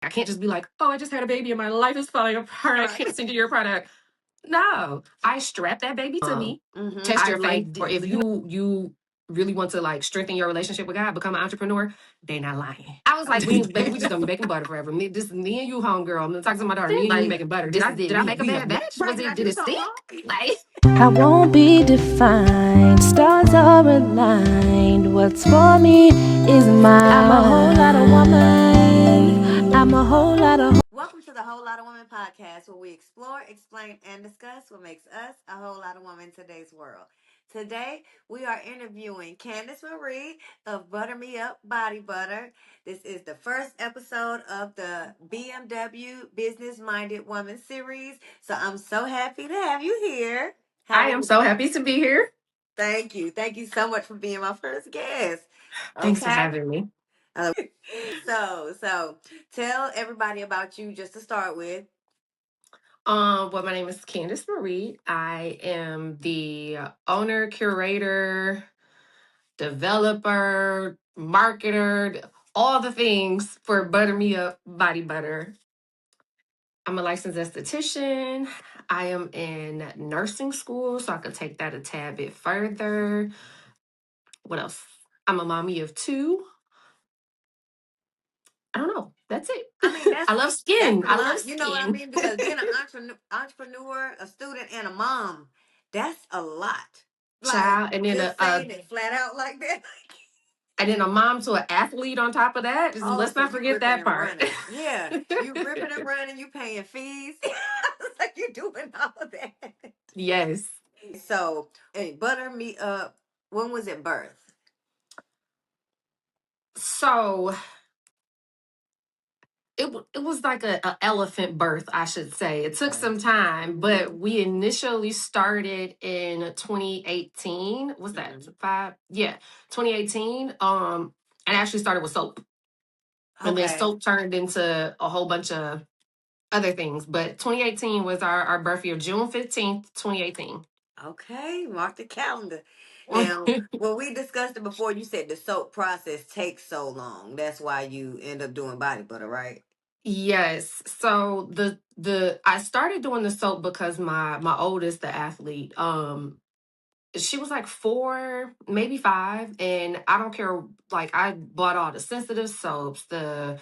I can't just be like, oh, I just had a baby and my life is falling apart. I can't send you your product. No, I strap that baby to me, test your faith, or if you really want to like strengthen your relationship with God, become an entrepreneur, they not lying. I was like, we just gonna be making butter forever. Me and you, homegirl. I'm talking to my daughter. Me and you making butter. Did I make a bad batch? Did it stick? Like, I won't be defined. Stars are aligned. What's for me is mine. I'm a whole lot of woman. I'm a whole lot of. Welcome to the Whole Lotta Woman podcast, where we explore, explain, and discuss what makes us a whole lot of women in today's world. Today, we are interviewing Candace Marie of Butter Me Up Body Butter. This is the first episode of the BMW Business Minded Woman series. So I'm so happy to have you here. I am so happy to be here. Thank you. Thank you so much for being my first guest. Thanks for having me. So tell everybody about you just to start with. Well, my name is Candace Marie. I am the owner, curator, developer, marketer, all the things for Butter Me Up Body Butter. I'm a licensed esthetician. I am in nursing school, so I could take that a tad bit further. What else? I'm a mommy of 2. I don't know. That's it. I mean, I love skin. I love you know what I skin. mean? Because being an entrepreneur, a student, and a mom, that's a lot. Child, and then just saying it flat out like that. And then a mom to an athlete on top of that. Let's so not forget that part. Running. Yeah, you ripping and running, you paying fees. It's like you doing all of that. Yes. So, hey, Butter Me Up, when was it birth? So it was like a elephant birth, I should say. It took some time, but we initially started in 2018. What's that? 5? Yeah, 2018. And actually started with soap. And then soap turned into a whole bunch of other things. But 2018 was our birth year, June 15th, 2018. Okay, mark the calendar. Now, when we discussed it before, you said the soap process takes so long. That's why you end up doing body butter, right? Yes. So the I started doing the soap because my oldest, the athlete, she was like 4, maybe 5, and I don't care. Like, I bought all the sensitive soaps, the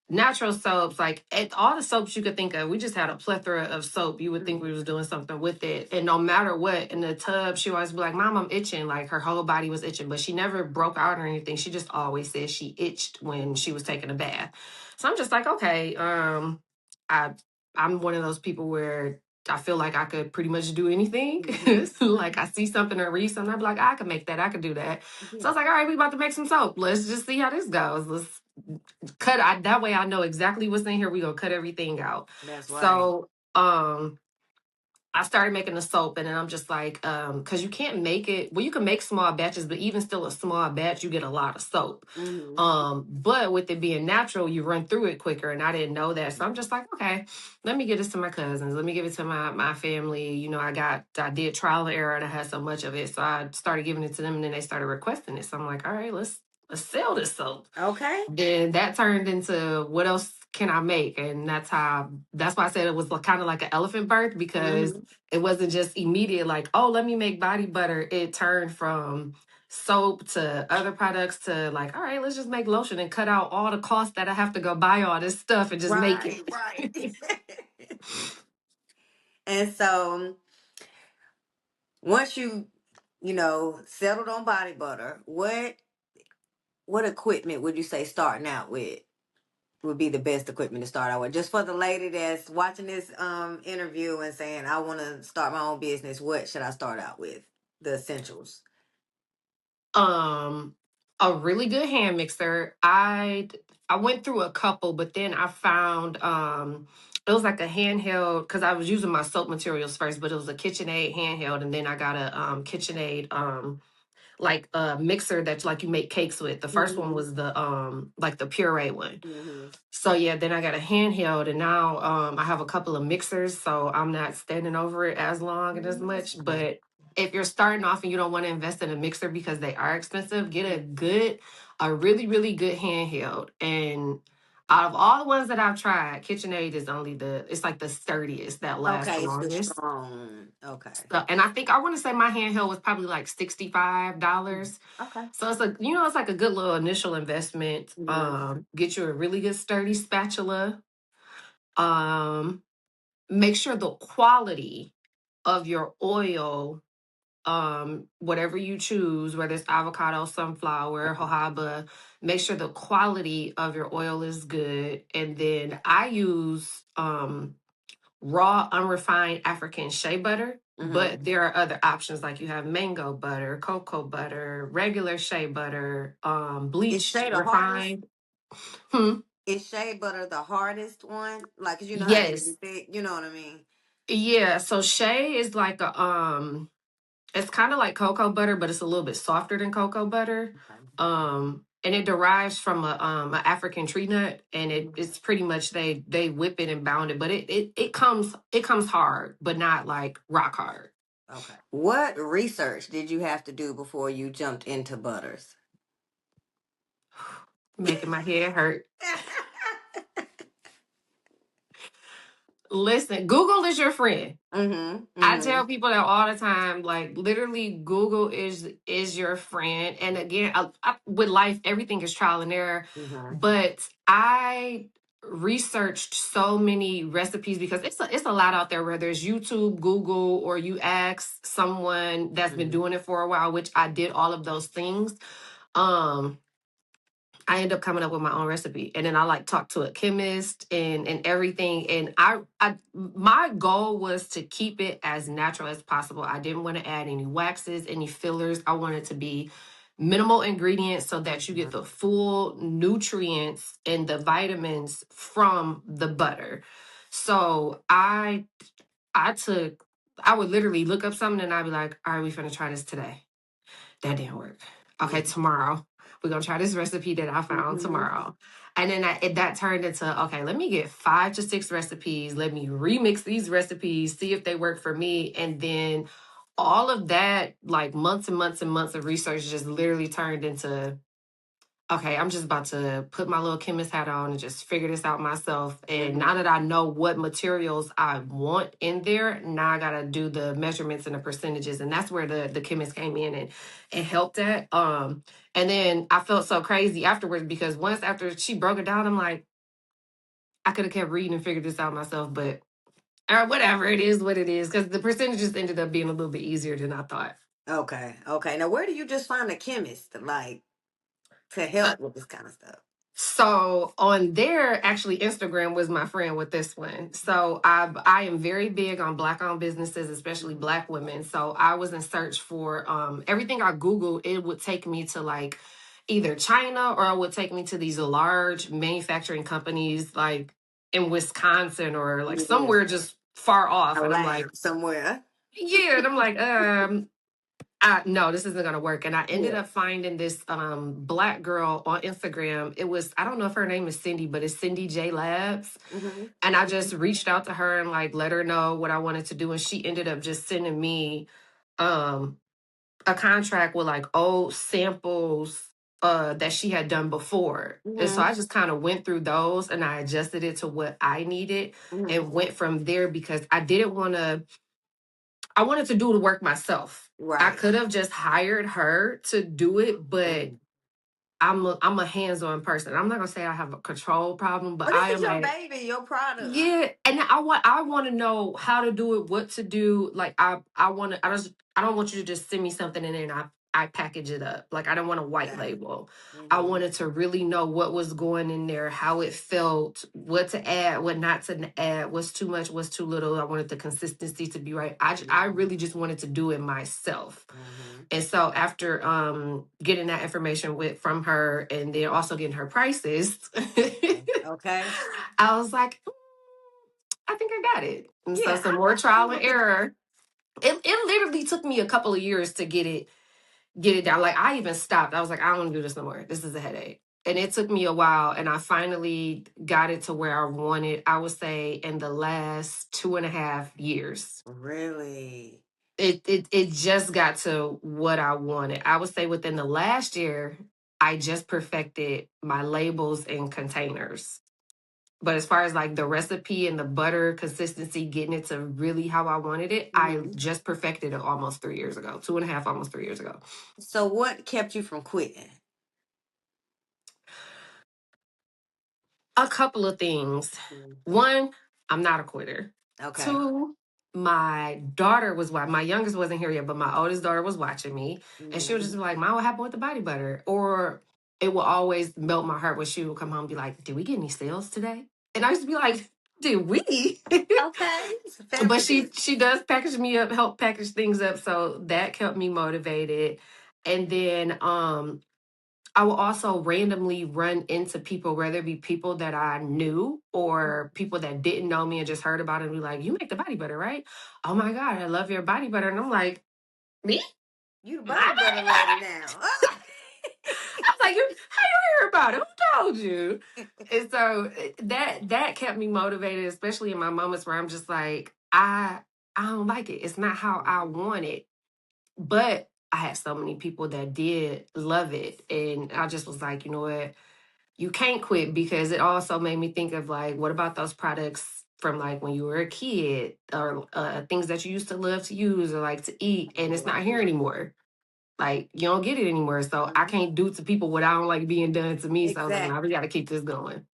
natural soaps, like all the soaps you could think of. We just had a plethora of soap. You would think we was doing something with it. And no matter what, in the tub, she always be like, Mom, I'm itching. Like, her whole body was itching, but she never broke out or anything. She just always said she itched when she was taking a bath. So I'm just like, okay, I'm one of those people where I feel like I could pretty much do anything. Like, I see something or read something, I'd be like, I could make that, I could do that. So I was like, all right, we about to make some soap. Let's just see how this goes. Let's that way I know exactly what's in here. We gonna cut everything out. That's right. So I started making the soap, and then I'm just like, because you can't make it. Well, you can make small batches, but even still a small batch, you get a lot of soap. But with it being natural, you run through it quicker, and I didn't know that. So I'm just like, okay, let me give this to my cousins. Let me give it to my family. You know, I did trial and error, and I had so much of it, so I started giving it to them, and then they started requesting it. So I'm like, all right, let's sell this soap. Okay. Then that turned into, what else can I make? And that's why I said it was kind of like an elephant birth, because it wasn't just immediate, like, oh, let me make body butter. It turned from soap to other products to like, all right, let's just make lotion and cut out all the costs that I have to go buy all this stuff and just make it. Right. And so once you settled on body butter, what equipment would you say starting out with would be the best equipment to start out with? Just for the lady that's watching this interview and saying, I want to start my own business, what should I start out with? The essentials. A really good hand mixer. I went through a couple, but then I found it was like a handheld, because I was using my soap materials first, but it was a KitchenAid handheld, and then I got a KitchenAid like a mixer that's like you make cakes with. The first one was the like the puree one. So yeah, then I got a handheld, and now I have a couple of mixers, so I'm not standing over it as long and as much. But if you're starting off and you don't want to invest in a mixer because they are expensive, get a really, really good handheld. And Out of all the ones that I've tried, KitchenAid is only it's like the sturdiest that lasts the Okay, it's the longest. strong. Okay. So, and I think I want to say my handheld was probably like Mhm. $65. Okay. So it's like, it's like a good little initial investment. Hmm. Get you a really good sturdy spatula. Um, Make sure the quality of your oil, whatever you choose, whether it's avocado, sunflower, jojoba, make sure the quality of your oil is good. And then I use raw unrefined African shea butter, Hmm. but there are other options like you have mango butter, cocoa butter, regular shea butter, Is bleached shea the hardest? refined. Hmm. Is shea butter the hardest one? Like, 'cause you know how it Yes. be thick. You know what I mean? Yeah, so shea is like a it's kind of like cocoa butter, but it's a little bit softer than cocoa butter. Okay. And it derives from a African tree nut, and Mhm. it's pretty much they whip it and bound it, but it comes hard, but not like rock hard. Okay. What research did you have to do before you jumped into butters? Making my head hurt. Listen, Google is your friend. Mhm. I Mhm. tell people that all the time, like literally, Google is your friend. And again, with life, everything is trial and error. Mhm. But I researched so many recipes because it's a lot out there. Whether it's YouTube, Google, or you ask someone that's been Mhm. doing it for a while, which I did all of those things. Um, I end up coming up with my own recipe, and then I like talk to a chemist and everything. And I my goal was to keep it as natural as possible. I didn't want to add any waxes, any fillers. I wanted to be minimal ingredients so that you get Mhm. the full nutrients and the vitamins from the butter. So I would literally look up something and I'd be like, all right, we finna try this today. That didn't work. Okay, Mhm. tomorrow we're gonna try this recipe that I found Mhm. tomorrow. And then that turned into, okay, let me get 5 to 6 recipes. Let me remix these recipes, see if they work for me. And then all of that, like months and months and months of research, just literally turned into, okay, I'm just about to put my little chemist hat on and just figure this out myself. And now Mhm. that I know what materials I want in there, now I gotta do the measurements and the percentages. And that's where the chemist came in and helped at. And then I felt so crazy afterwards because once after she broke it down, I'm like, I could have kept reading and figured this out myself, but or whatever, it is what it is. Because the percentages ended up being a little bit easier than I thought. Okay. Okay. Now, where do you just find a chemist like to help with this kind of stuff? So on there, actually, Instagram was my friend with this one. So I am very big on Black owned businesses, especially Mhm. Black women. So I was in search for everything I Googled. It would take me to like either China or it would take me to these large manufacturing companies like in Wisconsin or like Yeah. somewhere just far A off. And I'm like, lab somewhere. yeah, and I'm like, no, this isn't gonna work. And I ended Yeah. up finding this Black girl on Instagram. It was, I don't know if her name is Cindy, but it's Cindy J Labs. Mhm. And I just reached out to her and like let her know what I wanted to do. And she ended up just sending me um a contract with like old samples that she had done before. And so Mhm. I just kind of went through those and I adjusted it to what I needed Mhm. and went from there because I wanted to do the work myself. I Right. could have just hired her to do it, but Mhm. I'm a hands-on person. I'm not gonna say I have a control problem, but Well, this I is am your like, baby, your product. yeah, and I want to know how to do it, what to do. Like I want to I don't want you to just send me something and then I package it up. Like I don't want a white Got it. label. I Mhm. wanted to really know what was going in there, how it felt, what to add, what not to add, what's too much, what's too little. I wanted the consistency to be right. I Mhm. really just wanted to do it myself. Mhm. And so after getting that information from her and then also getting her prices, Okay. Okay. I was like, I think I got it. And so Yeah, some I more see trial and what the. error. It literally took me a couple of years to get it down. Like I even stopped. I was like, I don't want to do this no more. This is a headache. And it took me a while and I finally got it to where I wanted, I would say in the last 2.5 years. Really? It just got to what I wanted. I would say within the last year, I just perfected my labels and containers. But as far as like the recipe and the butter consistency, getting it to really how I wanted it, I Mm-hmm. just perfected it almost 3 years ago, 2.5, almost 3 years ago. So what kept you from quitting? A couple of things. Mm. One, I'm not a quitter. Okay. Two, my daughter was watching. My youngest wasn't here yet, but my oldest daughter was watching me, and she would just Mm-hmm. be like, "Mom, what happened with the body butter?" Or it will always melt my heart when she would come home and be like, "Did we get any sales today?" And I used to be like, "Did we?" Okay. It's a But family she business. she does package me up, help package things up, so that kept me motivated. And then I will also randomly run into people, whether it be people that I knew or people that didn't know me and just heard about it and be like, "You make the body butter, right? Oh my God, I love your body butter." And I'm like, "Me? You the My body butter body lady butter?" now. I was like, "How you hear about it? Who told you?" And so that kept me motivated, especially in my moments where I'm just like, I don't like it. It's not how I want it. But I had so many people that did love it. And I just was like, you know what? You can't quit, because it also made me think of like, what about those products from like when you were a kid, or things that you used to love to use or like to eat, and it's not here anymore. Like you don't get it anymore. So I Mhm. can't do to people what I don't like being done to me. So I was like, no, we Exactly. got to keep this going.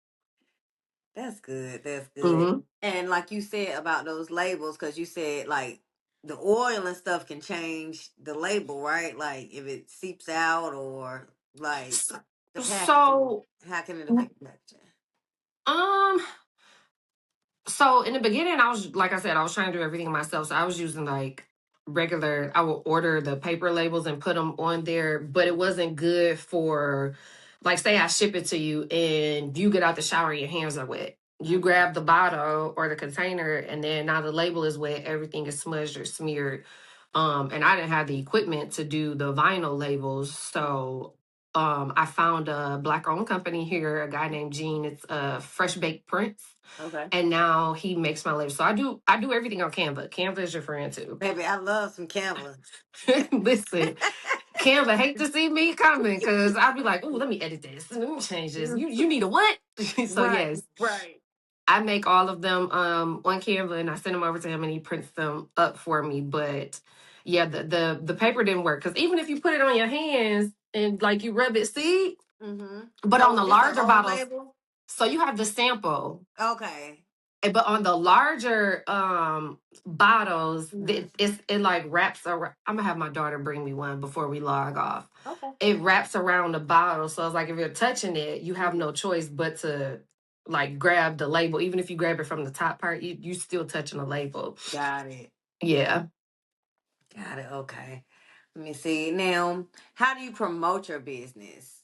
That's good. That's good. Hmm. And like you said about those labels, because you said like the oil and stuff can change the label, right? Like if it seeps out or like the packaging, So, how can it affect the packaging? um, So in the beginning, I was like I said, I was trying to do everything myself. So I was using like regular. I would order the paper labels and put them on there, but it wasn't good for, like, say I ship it to you and you get out the shower, your hands are wet. You Mhm. grab the bottle or the container, and then now the label is wet. Everything is smudged or smeared. And I didn't have the equipment to do the vinyl labels, so I found a black-owned company here, a guy named Gene. It's Fresh Baked Prints, Okay. and now he makes my labels. So I do everything on Canva. Canva is your friend too. Baby, I love some Canva. Listen, Canva hate to see me coming, because I'll be like, "Oh, let me edit this. Let me change this. You need a what?" So Right, yes, right. I make all of them on Canva, and I send them over to him and he prints them up for me. But yeah, the paper didn't work, because even if you put it on your hands and like you rub it, see, Mm-hmm. but on So the is this a larger whole bottles, label? so you have the sample. Okay. But on the larger bottles, Mm-hmm. it like wraps around. I'm gonna have my daughter bring me one before we log off. Okay. It wraps around the bottle, so it's like if you're touching it, you have Mhm. no choice but to like grab the label. Even if you grab it from the top part, you still touching the label. Got it. Yeah, Got it. Okay. Let me see. Now, how do you promote your business?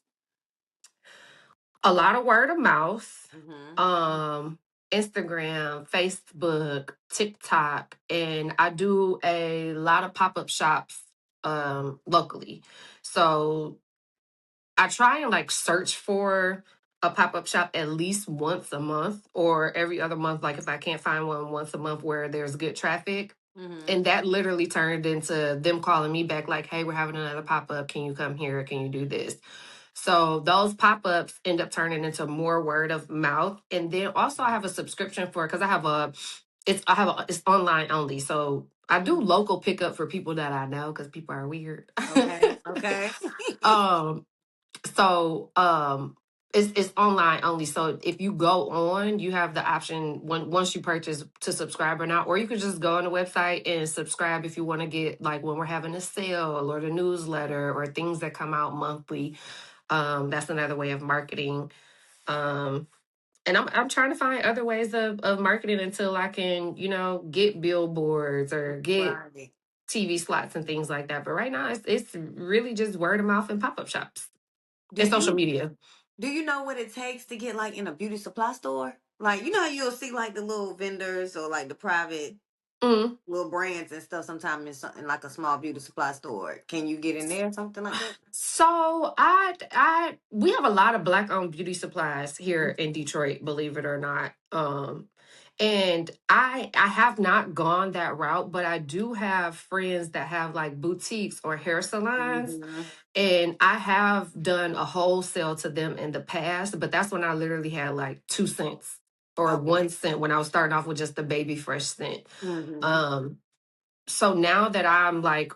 a lot of word of mouth, Mm-hmm. um, Instagram, Facebook, TikTok, and I do a lot of pop up shops locally. So I try and like search for a pop up shop at least once a month or every other month. Like if I can't find one once a month where there's good traffic. Mm-hmm. And that literally turned into them calling me back like, "Hey, we're having another pop up. Can you come here? Can you do this?" So those pop ups end up turning into more word of mouth. And then also I have a subscription for, because it's online only. So I do Mm-hmm. local pickup for people that I know, because people are weird. Okay. Okay. um so it's online only. So if you go on, you have the option once you purchase to subscribe or not, or you could just go on the website and subscribe if you want to get like when we're having a sale or the newsletter or things that come out monthly. That's another way of marketing. Um and I'm trying to find other ways of marketing until I can, get billboards or get Right. TV slots and things like that. But right now it's really just word of mouth and pop-up shops Do and social you media. do you know what it takes to get like in a beauty supply store? Like you know how you'll see like the little vendors or like the private Mm. little brands and stuff sometimes in something like a small beauty supply store. Can you get in there or something like that? So we have a lot of black owned beauty supplies here in Detroit, believe it or not. And I have not gone that route, but I do have friends that have like boutiques or hair salons, Mm-hmm. and I have done a wholesale to them in the past, but that's when I literally had like 2 cents. or Okay. 1 cent when I was starting off with just the baby fresh scent. Mm-hmm. Um, so now that I'm like,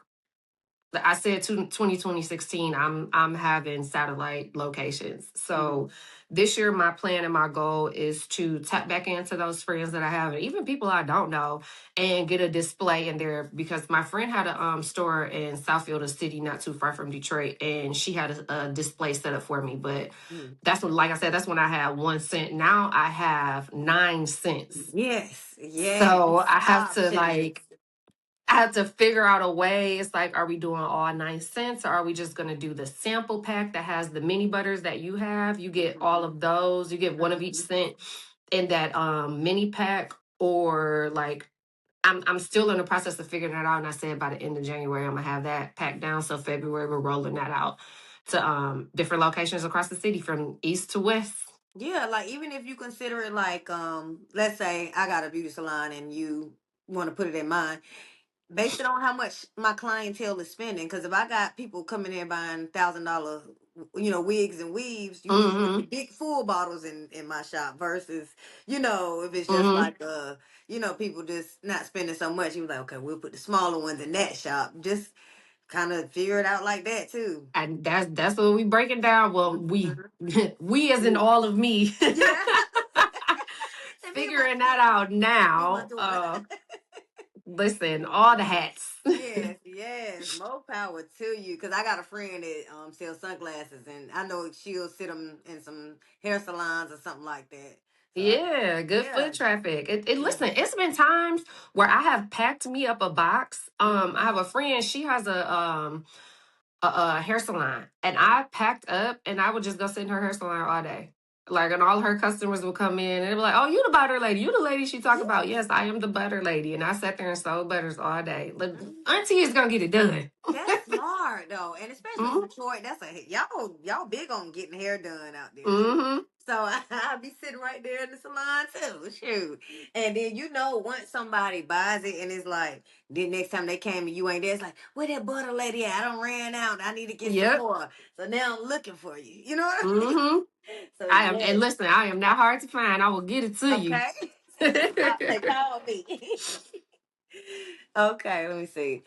I said to 2016, I'm having satellite locations. Mm-hmm. So this year, my plan and my goal is to tap back into those friends that I have, and even people I don't know, and get a display in there, because my friend had a store in Southfield, a city not too far from Detroit, and she had a display set up for me. But Mm-hmm. that's when, like I said, that's when I had 1 cent. Now I have 9 cents. Yes, So yes. I have to Options. like I have to figure out a way. It's like, are we doing all 9 cents, or are we just going to do the sample pack that has the mini butters that you have? You get all Mm-hmm. of those. You get one of each Mm-hmm. cent in that mini pack, or like I'm still in the process of figuring that out. And I said by the end of January I'm gonna have that packed down. So February we're rolling that out to different locations across the city from east to west. Yeah, like even if you consider it like, let's say I got a beauty salon and you want to put it in mine, base it on how much my clientele is spending. Because if I got people coming in buying $1,000, wigs and weaves, you need to put the Mm-hmm. big full bottles in my shop versus, if it's just Mm-hmm. like people just not spending so much. You was like, okay, we'll put the smaller ones in that shop. Just kind of figure it out like that too. And that's what we breaking down. Well, we Mhm. we as in Yeah. all of me Yeah. And me and my figuring that out me and my now. daughter. Listen, all the hats. Yes, yes. More power to you. Cause I got a friend that sells sunglasses, and I know she'll sit them in some hair salons or something like that. So Yeah, good yeah, foot traffic. It yeah. listen, it's been times where I have packed me up a box. I Mm-hmm. have a friend, she has a hair salon, and I packed up and I would just go sit in her hair salon all day. Like, and all her customers would come in and they'd be like, "Oh, you the butter lady? You the lady she talk about?" Yeah. Yes, I am the butter lady, and I sat there and sold butters all day. Like, Mhm. Auntie is gonna get it done. That's smart though, and especially in Mm-hmm. Detroit, that's a y'all big on getting hair done out there too. Mm-hmm. So I'll be sitting right there in the salon too, shoot. And then once somebody buys it and it's like, then next time they came and you ain't there, it's like, where that butter lady at? I done ran out. I need to get some Yep. more. So now I'm looking for you. You know what I mean? Mm-hmm. So I am, and yes, listen, I am not hard to find. I will get it to you. okay. They call me. Okay, let me see.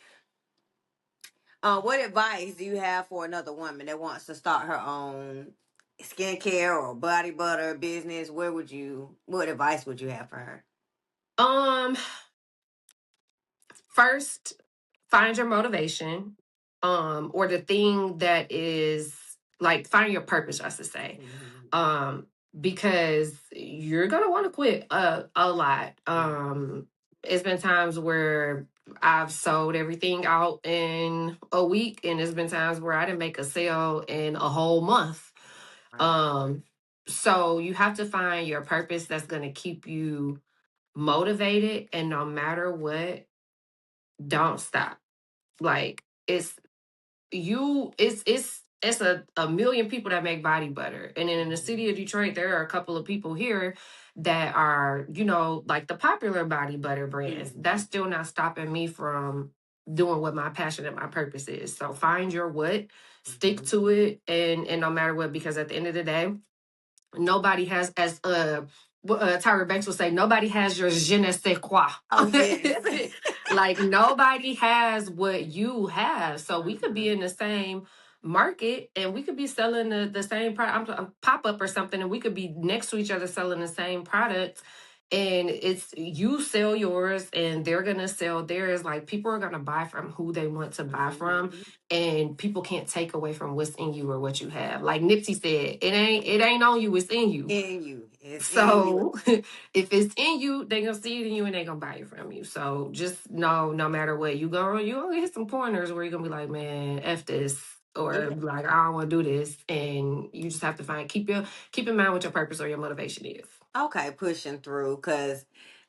What advice do you have for another woman that wants to start her own skincare or body butter business? What advice would you have for her? um, First, find your motivation, or the thing that is like, find your purpose, I should say. Mhm. Um, because you're gonna want to quit a lot. Right. It's been times where I've sold everything out in a week, and there's been times where I didn't make a sale in a whole month. Right. Um, so you have to find your purpose that's gonna keep you motivated, and no matter what, don't stop. Like, it's a million people that make body butter, and then in the Mhm. city of Detroit there are a couple of people here that are, like the popular body butter brands. That's Mhm. still not stopping me from doing what my passion and my purpose is. So find your what, stick Mhm. to it, and no matter what, because at the end of the day, nobody has, as Tyra Banks would say, nobody has your je ne sais quoi. Oh yes. Like, nobody has what you have. So we could be Mhm. in the same market and we could be selling the same product, pop up or something, and we could be next to each other selling the same product. And it's, you sell yours and they're gonna sell theirs. Like, people are gonna buy from who they want to buy from, Mhm. and people can't take away from what's in you or what you have. Like Nipsey said, it ain't on you, it's in you. In you, it's in you. So if it's in you, they gonna see it in you and they gonna buy it from you. So just know, no matter what, you gonna hit some corners where you're gonna be like, man, F this, or Yeah. like, I don't wanna do this. And you just have to keep in mind what your purpose or your motivation is. Okay, pushing through because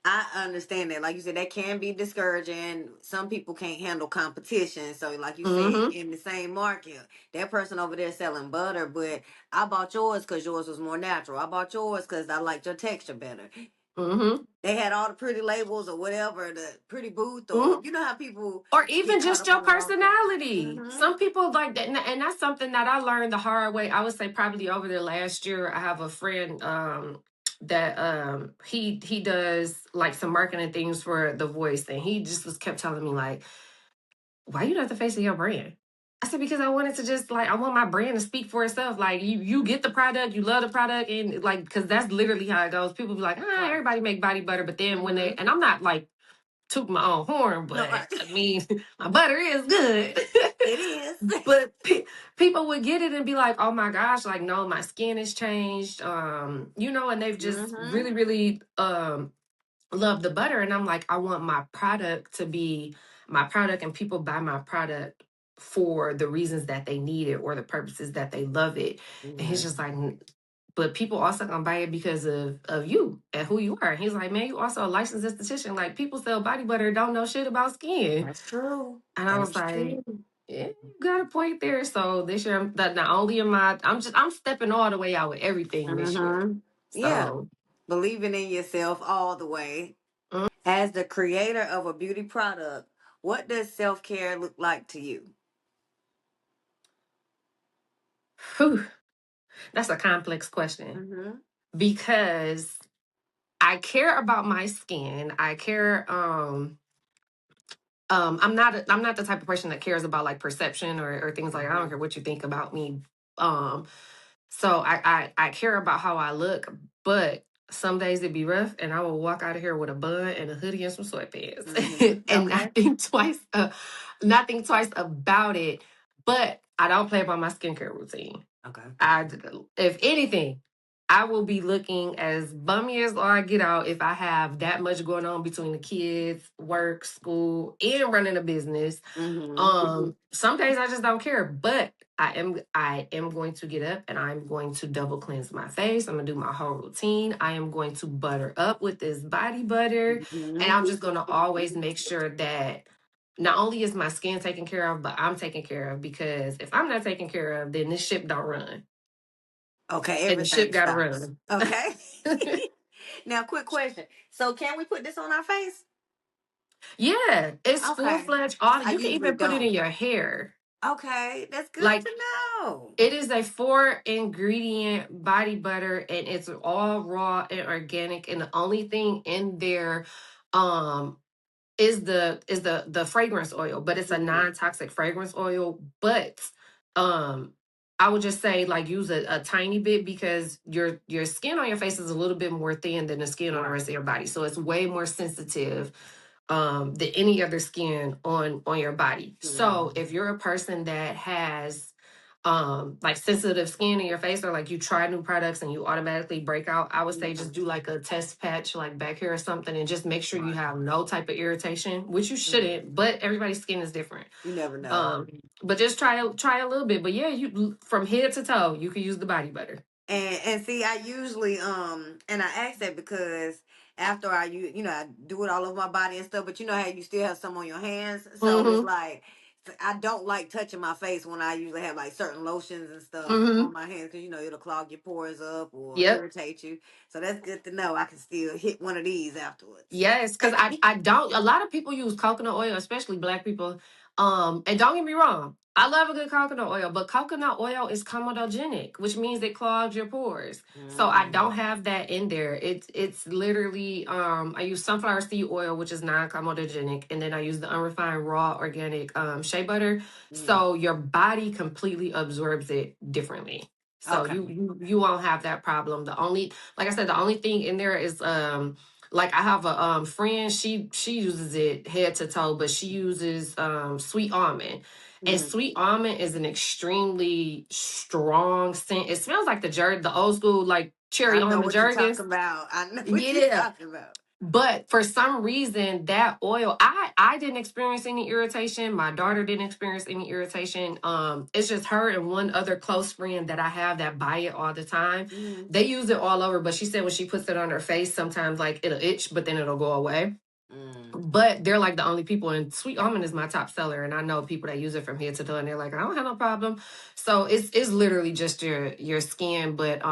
I understand that. Like you said, that can be discouraging. Some people can't handle competition. So, like you said, Mm-hmm. in the same market, that person over there selling butter, but I bought yours because yours was more natural. I bought yours because I liked your texture better. Mm-hmm. They had all the pretty labels or whatever, the pretty booth, or Mm-hmm. you know how people Or get even caught just up your on the wrong thing. personality. Mm-hmm. Some people like that, and that's something that I learned the hard way. I would say probably over the last year. I have a friend. that he does like some marketing things for The Voice, and he just was kept telling me like, why you not the face of your brand? I said, because I wanted to just like, I want my brand to speak for itself. Like you get the product, you love the product, and like, because that's literally how it goes. People be like, Right. everybody make body butter, but then when they, Mm-hmm. and I'm not like toot my own horn, No, but right. I mean, my butter is good. It is. But people would get it and be like, oh my gosh, like no, my skin has changed, and they've just Mm-hmm. really, really love the butter. And I'm like, I want my product to be my product, and people buy my product for the reasons that they need it or the purposes that they love it. And he's Mm-hmm. just like, but people also gonna buy it because of you and who you are. And he's like, man, you also a licensed esthetician. Like people sell body butter, don't know shit about skin. That's true. And I was That's like, true. yeah, you got a point there. So this year, that not only am I'm stepping all the way out with everything this year. Mm-hmm. Yeah. So. Believing in yourself all the way. As the creator of a beauty product, what does self-care look like to you? Whew, that's a complex question Mm-hmm. because I care about my skin. I care. I'm not the type of person that cares about like perception or things like. I don't care what you think about me. Um, so I care about how I look, but some days it be rough, and I will walk out of here with a bun and a hoodie and some Mm-hmm. sweatpants, and Okay. not think twice about it. But I don't play about my skincare routine. Okay. I, if anything, I will be looking as bummy as all I get out if I have that much going on between the kids, work, school, and running a business. Mm-hmm. Some days I just don't care, but I am going to get up and I'm going to double cleanse my face. I'm gonna do my whole routine. I am going to butter up with this body butter, and Mm-hmm. I'm just gonna always make sure that not only is my skin taken care of, but I'm taken care of, because if I'm not taken care of, then this ship don't run. Okay, And the ship everything gotta stops. run. Okay. Now, quick question. So, can we put this on our face? Yeah, it's full Okay. fledged. 'Cause All I you can usually even put it don't. in your hair. Okay, that's good Like to know. it is a 4 ingredient body butter, and it's all raw and organic. And the only thing in there, um, is the fragrance oil, but it's a Mm-hmm. non-toxic fragrance oil. But um I would just say like use a tiny bit, because your skin on your face is a little bit more thin than the skin on the rest Right. of your body. So it's way more sensitive than any other skin on your body. So Mm-hmm. if you're a person that has like sensitive skin in your face, or like you try new products and you automatically break out, I would say just do like a test patch like back here or something, and just make sure you Right. have no type of irritation, which you Mm-hmm. shouldn't, but everybody's skin is different. You never know. But just try a little bit. But yeah, you from head to toe you can use the body butter. And see, I usually and I ask that because after I do it all over my body and stuff, but you know how you still have some on your hands, so it's Mm-hmm. like I don't like touching my face when I usually have like certain lotions and stuff on Mm-hmm. my hands because it'll clog your pores up or Yep. irritate you. So that's good to know. I can still hit one of these afterwards. Yes, because I don't. A lot of people use coconut oil, especially Black people. And don't get me wrong, I love a good coconut oil, but coconut oil is comedogenic, which means it clogs your pores. So I don't Mm, have that in there. It's literally I use sunflower seed oil, which is non-comedogenic, and then I use the unrefined raw organic shea butter. mm. So your body completely absorbs it differently. So Okay. you won't have that problem. The only, like I said, the only thing in there is like I have a friend, she uses it head to toe, but she uses sweet almond. And Mm. sweet almond is an extremely strong scent. It smells like the old school like cherry I know almond what you're jergens. talking about. I know what you're Yeah. talking about. But for some reason, that oil, I didn't experience any irritation. My daughter didn't experience any irritation. It's just her and one other close friend that I have that buy it all the time. Mm, They use it all over, but she said when she puts it on her face, sometimes like it'll itch, but then it'll go away. mm. But they're like the only people, and sweet almond is my top seller, and I know people that use it from head to toe, and they're like, I don't have no problem. So it's literally just your skin, but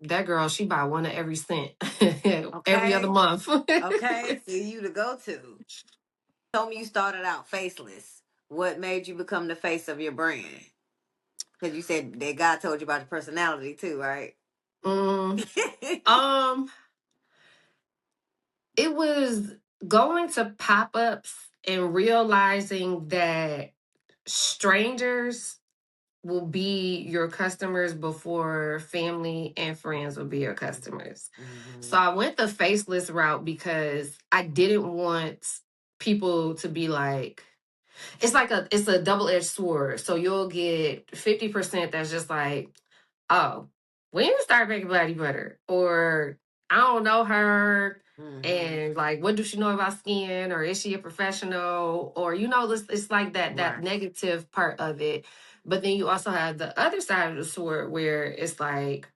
that girl, she buy one of every scent every other Okay. month. Okay. See you to go to. Told me you started out faceless. What made you become the face of your brand? Because you said that God told you about your personality too, right? Mm, um, it was going to pop-ups and realizing that strangers will be your customers before family and friends will be your customers. Mm-hmm. So I went the faceless route because I didn't want people to be like, it's a double-edged sword. So you'll get 50% that's just like, oh, when you start making body butter, or I don't know her, Mm-hmm. and like, what does she know about skin, or is she a professional, or it's like that Right. negative part of it. But then you also have the other side of the sword where it's like,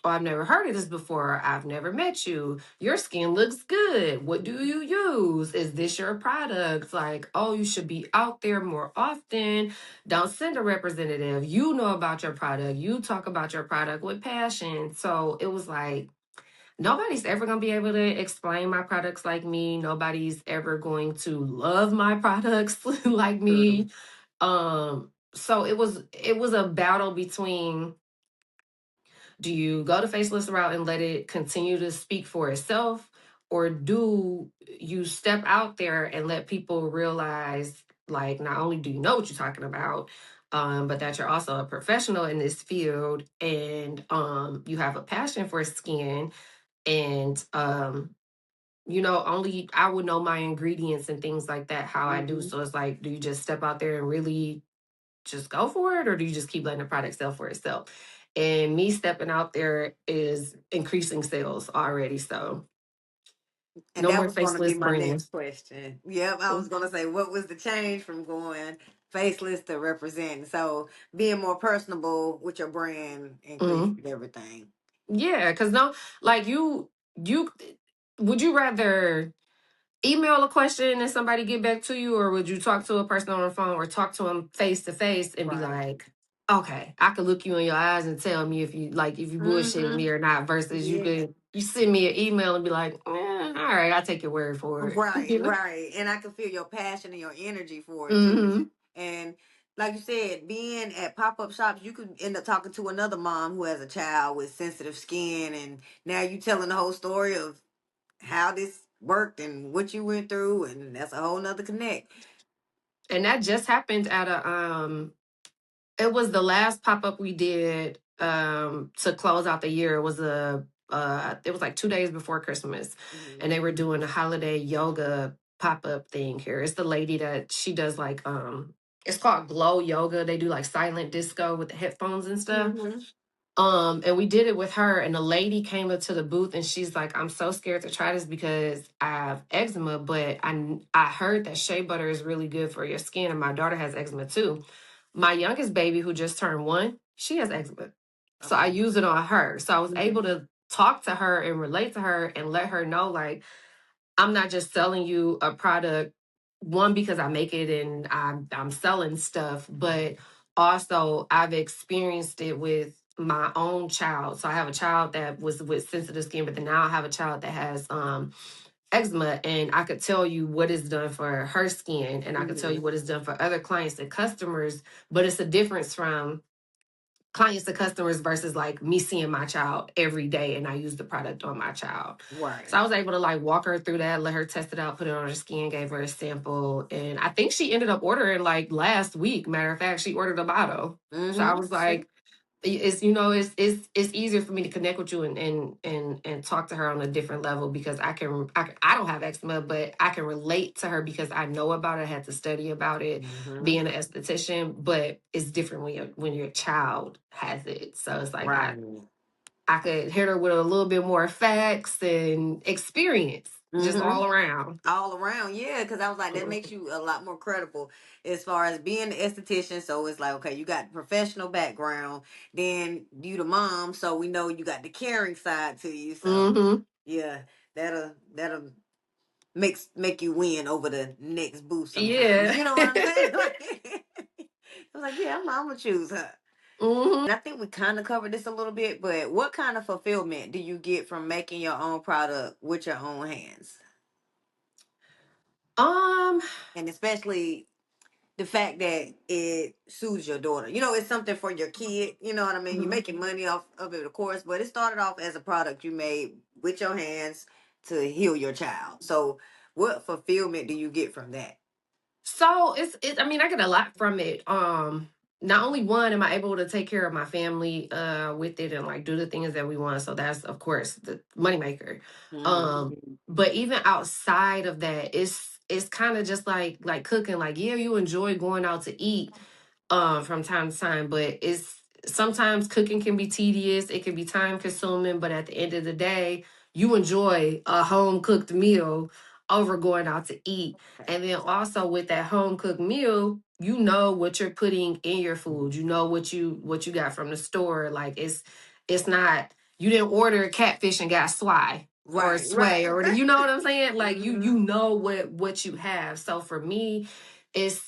oh, I've never heard of this before. I've never met you. Your skin looks good. What do you use? Is this your product? Like, oh, you should be out there more often. Don't send a representative. You know about your product. You talk about your product with passion. So it was like, nobody's ever going to be able to explain my products like me. Nobody's ever going to love my products like True. me. So it was a battle between, do you go the faceless route and let it continue to speak for itself? Or do you step out there and let people realize, like, not only do you know what you're talking about, but that you're also a professional in this field, and you have a passion for skin, and only I would know my ingredients and things like that, how I do. Mm-hmm. So it's like, do you just step out there and really just go for it, or do you just keep letting the product sell for itself? And me stepping out there is increasing sales already. So And no that more was going to be faceless my next brands. question. Yep, I was going to say, what was the change from going faceless to representing? So being more personable with your brand increased Mhm. everything. Yeah, because no, like you would you rather email a question and somebody get back to you, or would you talk to a person on the phone or talk to them face to face and be Right. like, okay, I could look you in your eyes and tell me if you bullshit Mm-hmm. me or not, versus Yeah. you send me an email and be like, all right, I'll take your word for it. Right, right. And I can feel your passion and your energy for it too. Mm-hmm. And like you said, being at pop up shops, you could end up talking to another mom who has a child with sensitive skin, and now you telling the whole story of how this worked and what you went through, and that's a whole nother connect. And that just happened at a it was the last pop-up we did to close out the year. It was like 2 days before Christmas, Mm-hmm. and they were doing a holiday yoga pop-up thing here. It's the lady that she does like it's called Glow Yoga. They do like silent disco with the headphones and stuff. Mm-hmm. And we did it with her, and the lady came up to the booth and she's like, I'm so scared to try this because I have eczema, but I heard that shea butter is really good for your skin, and my daughter has eczema too. My youngest baby, who just turned 1, she has eczema. So I Okay. use it on her. So I was Mm-hmm. able to talk to her and relate to her and let her know, like, I'm not just selling you a product, one, because I make it and I'm selling stuff, but also I've experienced it with my own child. So I have a child that was with sensitive skin, but then now I have a child that has eczema, and I could tell you what is done for her skin, and I could tell Mm-hmm. you what is done for other clients and customers. But it's a difference from clients to customers versus like me seeing my child every day and I use the product on my child. So Right. I was able to like walk her through that, let her test it out, put it on her skin, gave her a sample. And I think she ended up ordering like last week. Matter of fact, she ordered a bottle. So I Mm-hmm. was like, it's easier for me to connect with you and talk to her on a different level, because I don't have eczema, but I can relate to her because I know about it. I had to study about it, Mm-hmm. being an esthetician. But it's different when your child has it. So it's like Right. I could hit her with a little bit more facts and experience, just Mm-hmm. all around. All around, yeah, because I was like, that makes you a lot more credible as far as being an esthetician. So it's like, okay, you got professional background, then you the mom, so we know you got the caring side to you. So Mm-hmm. yeah, that'll make you win over the next booth sometimes. Yeah. You know what I'm saying? Like, I was like, yeah, I'm gonna choose her. hmm And I think we kind of covered this a little bit, but what kind of fulfillment do you get from making your own product with your own hands? Um. And especially the fact that it soothes your daughter. You know, it's something for your kid. You know what I mean? You're Mhm. making money off of it, of course, but it started off as a product you made with your hands to heal your child. So, what fulfillment do you get from that? So I mean, I get a lot from it. Not only one, am I able to take care of my family with it and like do the things that we want. So that's of course the moneymaker. Mm-hmm. Um, but even outside of that, it's kind of just like cooking. Like, yeah, you enjoy going out to eat from time to time, but it's sometimes cooking can be tedious, it can be time consuming, but at the end of the day, you enjoy a home cooked meal over going out to eat. And then also with that home cooked meal, you know what you're putting in your food. You know what you got from the store. Like it's not, you didn't order catfish and got Right, sway right. or you know what I'm saying? Like you Mm-hmm. know what you have. So for me, it's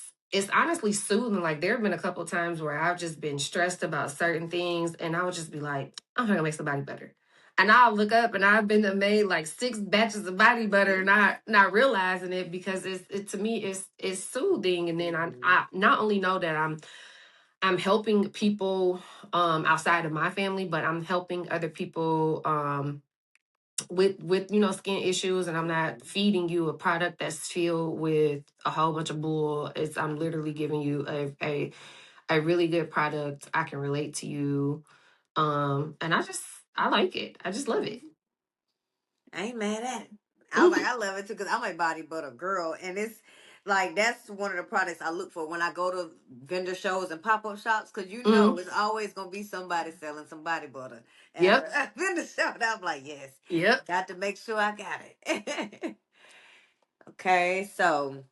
honestly soothing. Like there have been a couple of times where I've just been stressed about certain things, and I would just be like, I'm gonna make somebody better. And I'll look up, and I've been to made like 6 batches of body butter, not realizing it because it to me it's soothing. And then Mm-hmm. I not only know that I'm helping people outside of my family, but I'm helping other people with skin issues, and I'm not feeding you a product that's filled with a whole bunch of bull. It's I'm literally giving you a really good product. I can relate to you, and I like it. I just love it. I ain't mad at it. I was like, Mhm. I love it too because I'm a body butter girl, and it's like that's one of the products I look for when I go to vendor shows and pop up shops because you know Mhm. it's always gonna be somebody selling some body butter at Yep. a vendor show. And I'm like, yes, Yep. got to make sure I got it. Okay, so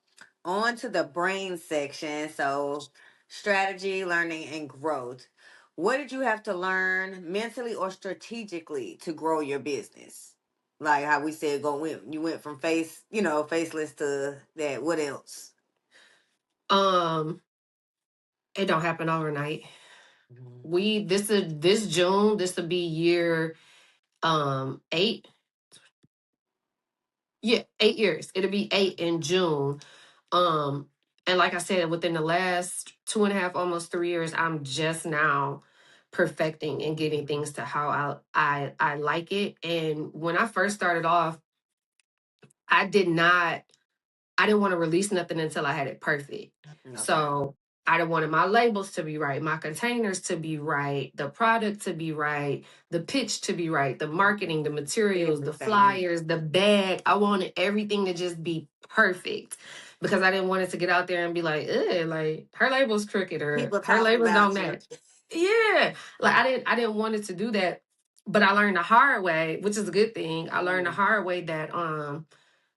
on to the brain section. So, strategy, learning, and growth. What did you have to learn mentally or strategically to grow your business? Like how we said, you went from faceless to that. What else? Um, it don't happen overnight. Mhm. We this June, this will be year 8. Yeah, 8 years. It'll be 8 in June. Um, and like I said, within the last 2.5, almost 3 years, I'm just now perfecting and getting things to how I like it. And when I first started off, I did not I didn't want to release nothing until I had it perfect. Okay. So I didn't wanted my labels to be right, my containers to be right, the product to be right, the pitch to be right, the marketing, the materials, the Everything. flyers, the bag. I wanted everything to just be perfect because I didn't want it to get out there and be like, ugh, like her label's crooked or People her talking labels don't about you. match. Yeah. Like I didn't want it to do that. But I learned the hard way, which is a good thing. I learned the Mm, hard way that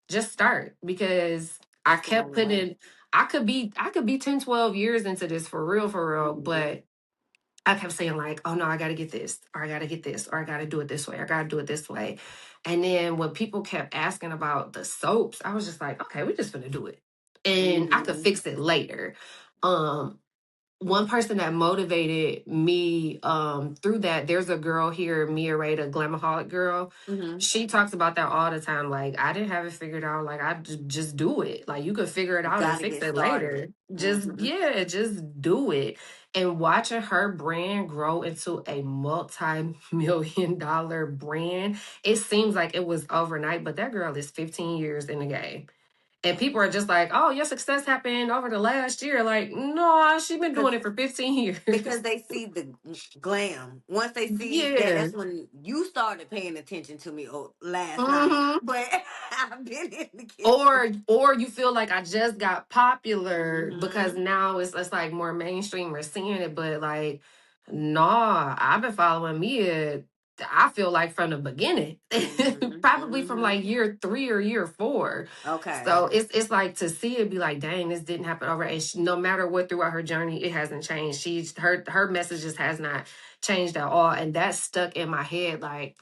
just start because I that's the kept only putting way. in I could be 10, 12 years into this for real, Mm-hmm. but I kept saying like, oh no, I gotta get this, or I gotta get this, or I gotta do it this way, I gotta do it this way. And then when people kept asking about the soaps, I was just like, okay, we're just gonna do it. And I could Mm-hmm. fix it later. Um, One person that motivated me through that, there's a girl here, Mia Ray, the glamaholic girl. Mm-hmm. She talks about that all the time. Like, I didn't have it figured out. Like, I just do it. Like, you could figure it You out and got to fix get it started. later. Just, Mm-hmm. yeah, just do it. And watching her brand grow into a multi-million-dollar brand, it seems like it was overnight, but that girl is 15 years in the game. And people are just like, oh, your success happened over the last year. Like, no, she's been doing it for 15 Because years. they see the glam. Once they see that, Yeah. that's when you started paying attention to me last night. Hmm. But I've been in the kitchen. Or you feel like I just got popular because Mm-hmm. now it's like more mainstream or seeing it, but like, nah, I've been following Mia. I feel like from the beginning, Mm-hmm. probably from Mm-hmm. like year 3 or year 4. Okay. So it's like to see it be like, dang, this didn't happen over. And no matter what throughout her journey, it hasn't changed. Her messages has not changed at all, and that stuck in my head. Like,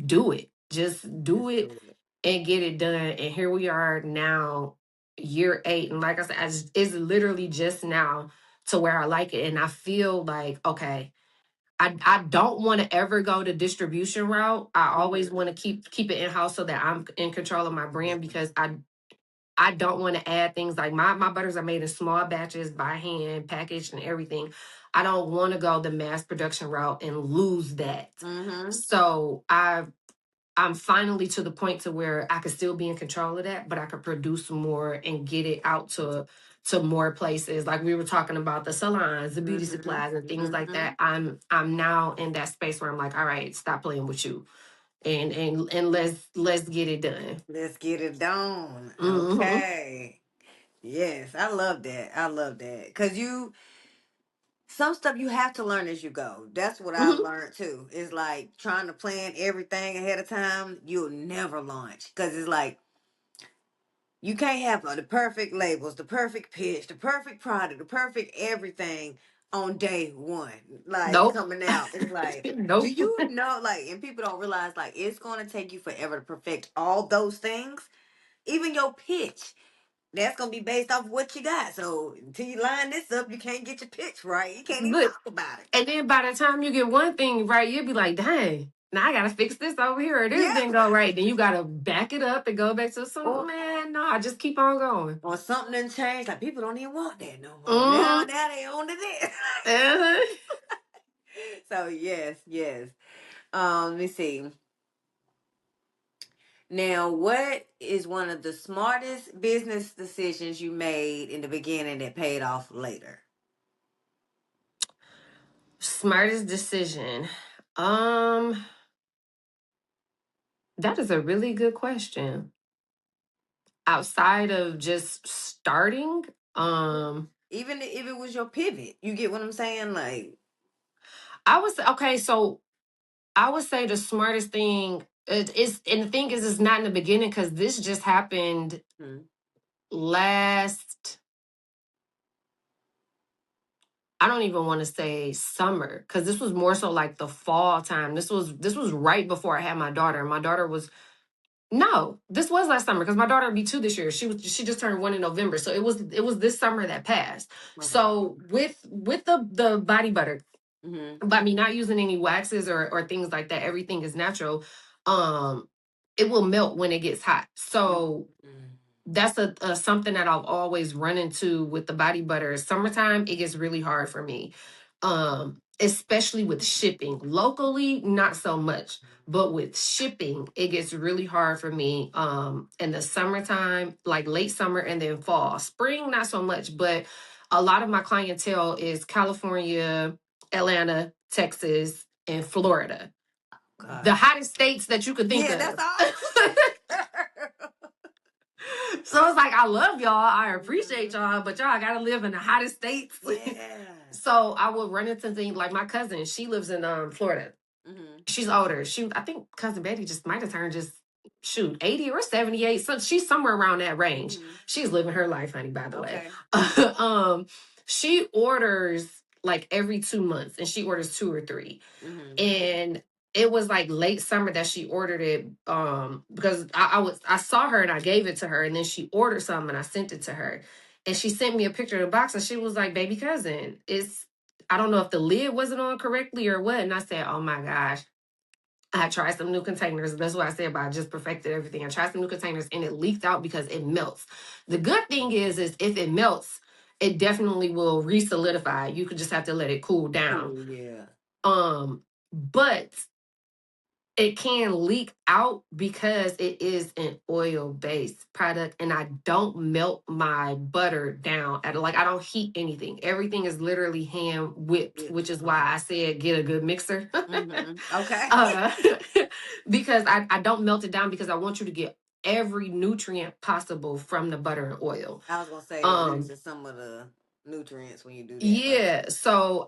do it, just do Just it do it. and get it done. And here we are now, year 8. And like I said, it's literally just now to where I like it. And I feel like, okay, I don't want to ever go the distribution route. I always Mm-hmm. want to keep it in house so that I'm in control of my Yeah. brand because I don't want to add things like my butters are made in small batches by hand, packaged and everything. I don't want to go the mass production route and lose that. Mm-hmm. So I'm finally to the point to where I could still be in control of that, but I could produce more and get it out to more places. Like we were talking about the salons, the beauty supplies and things like Mm-hmm. that. I'm now in that space where I'm like, all right, stop playing with you and let's get it done. Let's get it done. Hmm. Okay. Yes, I love that. I love that. Cause some stuff you have to learn as you go. That's what I've Hmm. learned too. It's like trying to plan everything ahead of time. You'll never launch. Cause it's like you can't have the perfect labels, the perfect pitch, the perfect product, the perfect everything on day one. Like Nope. coming out. It's like, do Nope. you know, like, and people don't realize, like, it's going to take you forever to perfect all those things. Even your pitch, that's going to be based off what you got. So until you line this up, you can't get your pitch right. You can't even Look, talk about it. and then by the time you get one thing right, you'll be like, dang, now I gotta fix this over here, or this Yep. didn't go right. Then you gotta back it up and go back to some Or, man. No, I just keep on going. or something done changed. Like, people don't even want that no more. Now, Mm-hmm. now they on to this. Uh-huh. So, yes, yes. Let me see. Now, what is one of the smartest business decisions you made in the beginning that paid off later? Smartest decision. Um, that is a really good question. Outside of just starting, Even if it was your pivot, you get what I'm saying? Like, I was okay. So I would say the smartest thing is, and the thing is, it's not in the beginning because this just happened hmm, last. I don't even want to say summer because this was more so like the fall time. This was right before I had my daughter. My daughter was no, this was last summer because my daughter will be 2 this year. She just turned 1 in November, so it was this summer that passed. okay. So with the body butter, Mm-hmm. by me not using any waxes or things like that, everything is natural. Um, it will melt when it gets hot. So Mm-hmm. that's a something that I've always run into with the body butter. Summertime, it gets really hard for me. Especially with shipping. Locally, not so much. But with shipping, it gets really hard for me. In the summertime, like late summer and then fall. Spring, not so much, but a lot of my clientele is California, Atlanta, Texas, and Florida. The God. hottest states that you could think Yeah, that's of. all. So it's like I love y'all, I appreciate Mhm. y'all, but y'all gotta live in the hottest states. Yeah. So I would run into things like my cousin. She lives in Florida. Mm-hmm. She's older. I think cousin Betty just might have turned just shoot 80 or 78. So she's somewhere around that range. Mm-hmm. She's living her life, honey. By the way, Okay. um, she orders like every 2 months, and she orders two or three. Mm-hmm. And it was like late summer that she ordered it because I saw her and I gave it to her, and then she ordered some and I sent it to her, and she sent me a picture of the box and she was like, baby cousin, it's I don't know if the lid wasn't on correctly or what. And I said, oh my gosh, I tried some new containers. That's what I said about I just perfected everything. I tried some new containers and it leaked out because it melts. The good thing is if it melts, it definitely will re-solidify. You could just have to let it cool down. Cool, yeah. But it can leak out because it is an oil-based product, and I don't melt my butter down at like I don't heat anything. Everything is literally hand whipped, Yeah. which is why Okay. I said get a good mixer. Mm-hmm. Okay. uh, because I don't melt it down because I want you to get every nutrient possible from the butter and oil. I was gonna say it Um, loses some of the nutrients when you do that, right? yeah, so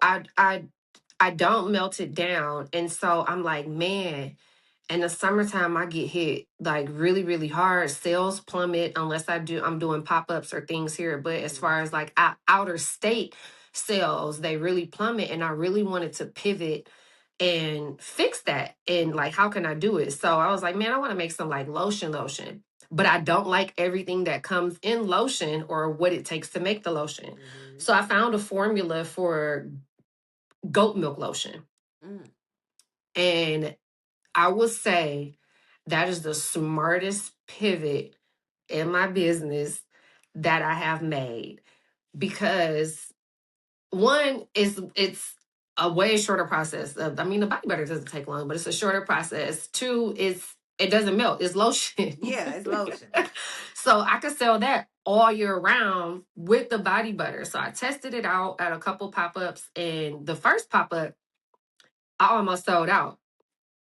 I don't melt it down, and so I'm like, man, in the summertime I get hit like really, really hard. Sales plummet unless I'm doing pop-ups or things here. But as Mm-hmm. far as like outer state sales, they really plummet. And I really wanted to pivot and fix that. And like, how can I do it? So I was like, man, I want to make some like lotion. But I don't like everything that comes in lotion or what it takes to make the lotion. Mm-hmm. So I found a formula for goat milk lotion. Mm. And I would say that is the smartest pivot in my business that I have made, because one is it's a way shorter process. I mean, the body butter doesn't take long, but it's a shorter process. Two, it doesn't melt. It's lotion. Yeah, it's lotion. So I could sell that all year round with the body butter. So I tested it out at a couple pop-ups, and the first pop-up, I almost sold out.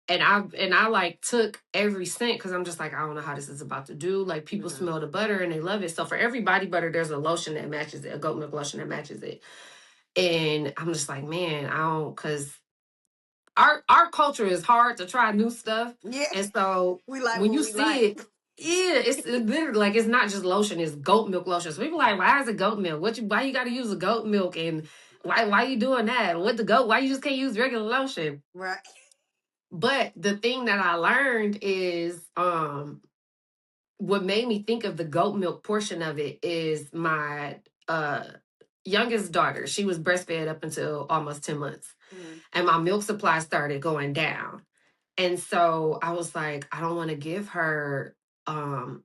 And I like took every cent, because I'm just like, I don't know how this is about to do. Like, people Mm-hmm. smell the butter and they love it. So for every body butter, there's a lotion that matches it, a goat milk lotion that matches it. And I'm just like, man, I don't, because our culture is hard to try new stuff. Yeah, And so we like when what you we see like. it, yeah, it's literally like, it's not just lotion, it's goat milk lotion. So people like, why is it goat milk? Why you got to use a goat milk? And why you doing that? What the goat? Why you just can't use regular lotion? Right. But the thing that I learned is, what made me think of the goat milk portion of it is my youngest daughter. She was breastfed up until almost 10 months. Mm-hmm. And my milk supply started going down. And so I was like, I don't want to give her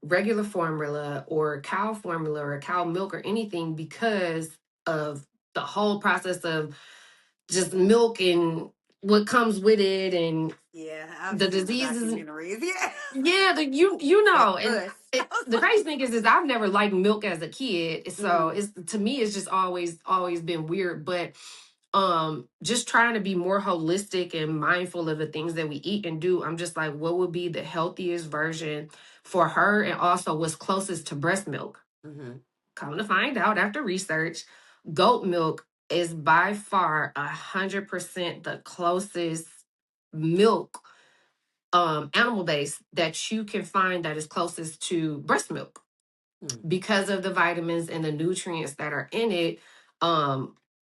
regular formula or cow formula or cow milk or anything, because of the whole process of just milk and what comes with it, and Yeah, I've the seen the diseases. documentaries. Yeah. Yeah, you That know, and us. I was the like, crazy thing is I've never liked milk as a kid, so mm-hmm. it's, to me, it's just always been weird. But just trying to be more holistic and mindful of the things that we eat and do, I'm just like, what would be the healthiest version for her, and also what's closest to breast milk. Mm-hmm. Come to find out after research, goat milk is by far 100% the closest milk, animal based, that you can find that is closest to breast milk, Mm-hmm. because of the vitamins and the nutrients that are in it.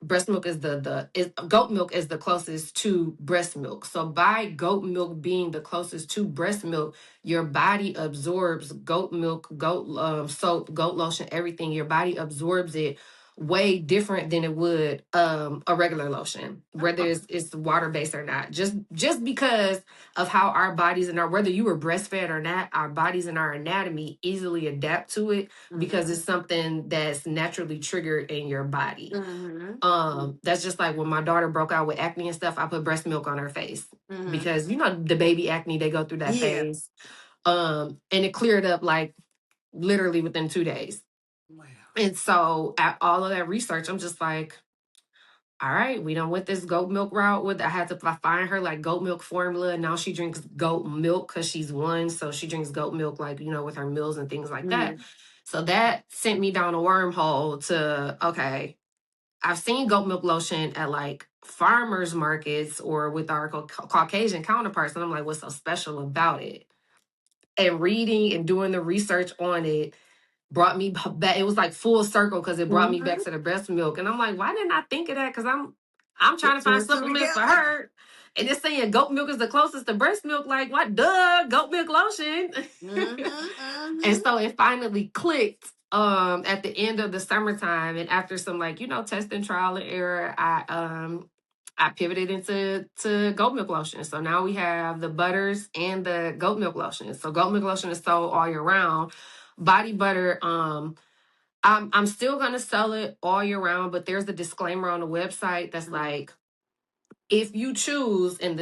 Breast milk is goat milk is the closest to breast milk. So by goat milk being the closest to breast milk, your body absorbs goat milk, goat soap, goat lotion, everything. Your body absorbs it way different than it would a regular lotion, whether Oh. it's water based or not. Just because of how our bodies and our, whether you were breastfed or not, our bodies and our anatomy easily adapt to it, because Mm-hmm. it's something that's naturally triggered in your body. Mm-hmm. That's just like when my daughter broke out with acne and stuff, I put breast milk on her face, Mm-hmm. because the baby acne, they go through that Yeah. phase. And it cleared up like literally within 2 days. Wow. And so at all of that research, I'm just like, all right, we done went this goat milk route. With, I had to find her like goat milk formula. And now she drinks goat milk because she's one. So she drinks goat milk, like, with her meals and things like that. Mm-hmm. So that sent me down a wormhole to, okay, I've seen goat milk lotion at like farmers markets or with our Caucasian counterparts. And I'm like, what's so special about it? And reading and doing the research on it brought me back. It was like full circle, because it brought me back Mm-hmm. to the breast milk. And I'm like, why didn't I think of that? Because I'm trying Put to two find and two supplements for together. her. And it's saying goat milk is the closest to breast milk. Like, what? Duh, goat milk lotion. Mm-hmm. Mm-hmm. And so it finally clicked at the end of the summertime. And after some, like, testing, trial and error, I pivoted into goat milk lotion. So now we have the butters and the goat milk lotion. So goat milk lotion is sold all year round. Body butter, I'm still gonna sell it all year round, but there's a disclaimer on the website that's like, if you choose, and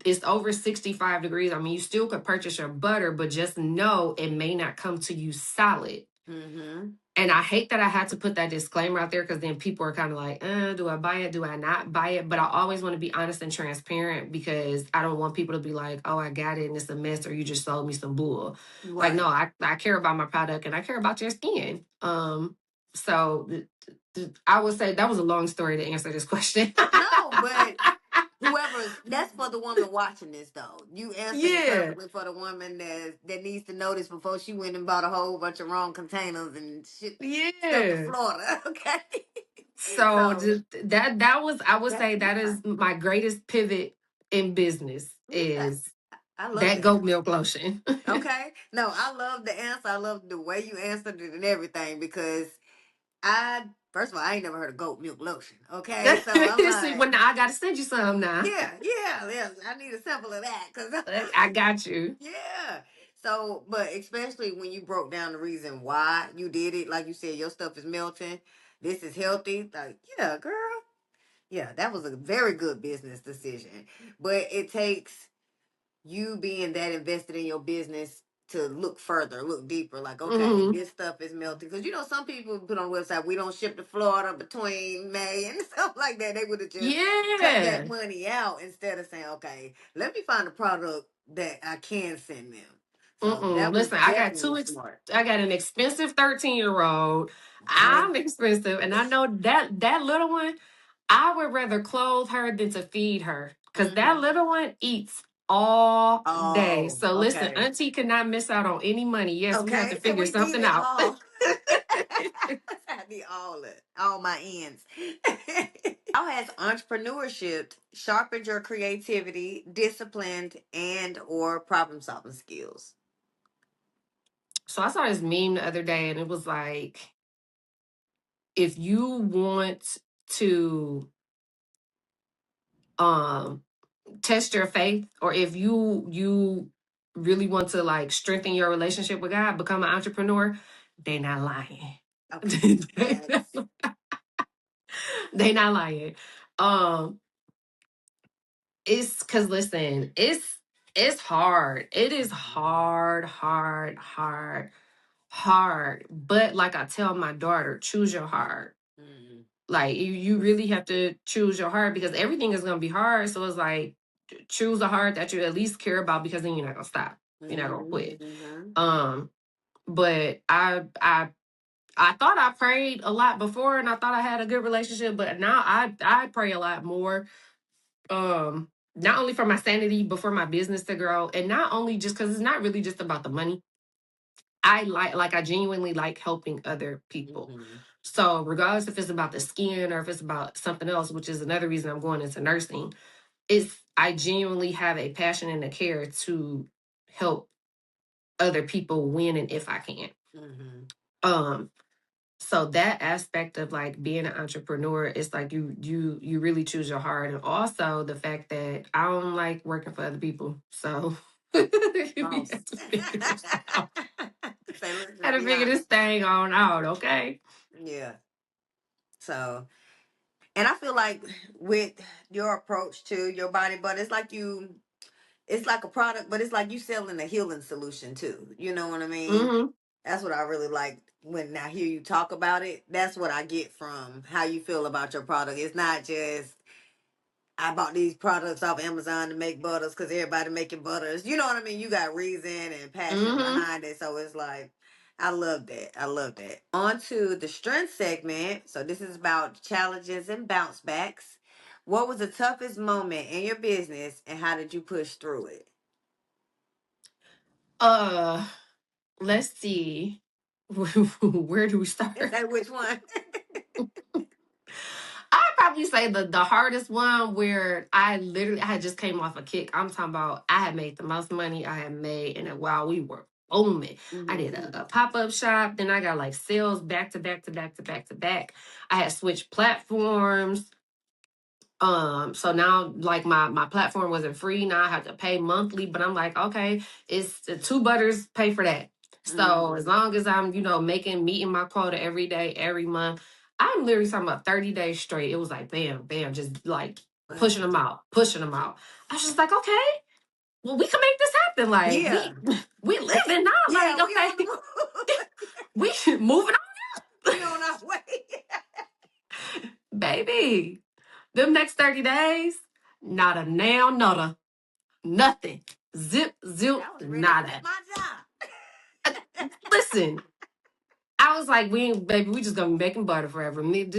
it's over 65 degrees, I mean, you still could purchase your butter, but just know it may not come to you solid. Mm-hmm. And I hate that I had to put that disclaimer out there, because then people are kind of like, do I buy it? Do I not buy it? But I always want to be honest and transparent, because I don't want people to be like, oh, I got it and it's a mess, or you just sold me some bull. Like, Right. no, I care about my product and I care about your skin. So I would say that was a long story to answer this question. No, but that's for the woman watching this though. You answered it Yeah. perfectly for the woman that needs to know this before she went and bought a whole bunch of wrong containers and shit stuff to Yeah. Florida. Okay. So So that was, I would that's say, that smart. is my greatest pivot in business, Okay. is I love that that. goat milk lotion. Okay. No, I love the answer. I love the way you answered it and everything because I first of all I ain't never heard of goat milk lotion. Okay. So I'm See, like, well, now I got to send you some now. yeah, yeah, yeah. I need a sample of that because I got you. yeah. So, but especially when you broke down the reason why you did it, like you said, your stuff is melting. This is healthy. Like, yeah, girl. Yeah, that was a very good business decision. But it takes you being that invested in your business to look further, look deeper. Like, okay, Mm-hmm. this stuff is melting. Because, some people put on the website, we don't ship to Florida between May and stuff like that. They would have just cut that Yeah. money out instead of saying, okay, let me find a product that I can send them. So Mm-mm. that was Listen, definitely smart. I got an expensive 13-year-old. Okay. I'm expensive, and I know that little one, I would rather clothe her than to feed her. Cause that Mm-hmm. little one eats all day. Oh, So listen, okay. Auntie cannot miss out on any money. Yes, we have to Okay, so figure we need something it out. all. I need all my ends. How has entrepreneurship sharpened your creativity, disciplined, and or problem solving skills? So I saw this meme the other day, and it was like, if you want to um test your faith, or if you really want to like strengthen your relationship with God, become an entrepreneur, they not lying. Okay, they that's not lying. Um it's because listen, it's hard. It is hard. But like I tell my daughter, choose your heart. mm, Like you really have to choose your heart, because everything is gonna be hard. So it's like, choose a heart that you at least care about, because then you're not gonna stop. You're not gonna quit. mm-hmm. Um, but I thought I prayed a lot before, and I thought I had a good relationship, but now I pray a lot more. Not only for my sanity, but for my business to grow, and not only just because it's not really just about the money. I genuinely like helping other people. Mm-hmm. So regardless if it's about the skin or if it's about something else, which is another reason I'm going into nursing, is I genuinely have a passion and a care to help other people when and if I can. Mm-hmm. Um, so that aspect of like being an entrepreneur is like you really choose your heart, and also the fact that I don't like working for other people. So we Boss. have to figure this out. Say, let's Had just to be figure this honest. thing on out, okay? Yeah. So, and I feel like with your approach to your body, but it's like a product, but it's like you selling a healing solution too. You know what I mean? Mm-hmm. That's what I really like when I hear you talk about it. That's what I get from how you feel about your product. It's not just I bought these products off Amazon to make butters because everybody making butters. You know what I mean? You got reason and passion Mm-hmm. behind it. So it's like, I love that. I love that. On to the strength segment. So this is about challenges and bounce backs. What was the toughest moment in your business and how did you push through it? Uh, let's see. Where do we start? Say which one? I'd probably say the hardest one, where I had just came off a kick. I'm talking about, I had made the most money I had made in a while. We were booming. I did Mm-hmm. a pop-up shop. Then I got like sales back to back to back to back to back. I had switched platforms. So now like my platform wasn't free. Now I have to pay monthly, but I'm like, okay, it's the two butters pay for that. So as Mm-hmm. long as I'm, meeting my quota every day, every month, I'm literally talking about 30 days straight. It was like bam, bam, just like pushing Wow. them out, pushing them out. I was just like, okay, well, we can make this happen. Like Yeah. we living now. Yeah, Like, we on the okay, move. we moving on. We on our way. Baby. Them next 30 days, not a nail, nutter. Nothing. Zip, zip, I was ready to quit nada. my job. Listen, I was like, baby, we just gonna be making butter forever. Me and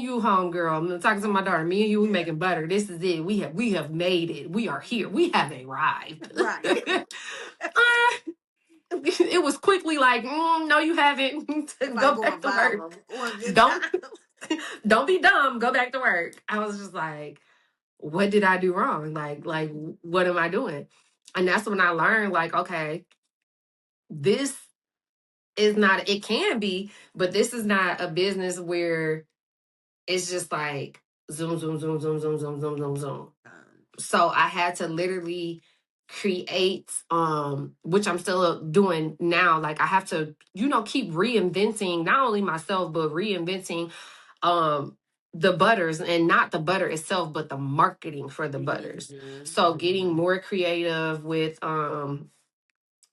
you, homegirl. I'm talking to my daughter. Me and you, we Yeah. making butter. This is it. We have made it. We are here. We have arrived. Right. It was quickly like, no, you haven't. It's like Go going back to work. viral on good Don't time. don't be dumb. Go back to work. I was just like, what did I do wrong? Like what am I doing? And that's when I learned, like, okay, this is not, it can be, but this is not a business where it's just like zoom, zoom, zoom, zoom, zoom, zoom, zoom, zoom, zoom. So I had to literally create, which I'm still doing now. Like I have to, keep reinventing not only myself, but reinventing the butters, and not the butter itself, but the marketing for the butters. So getting more creative with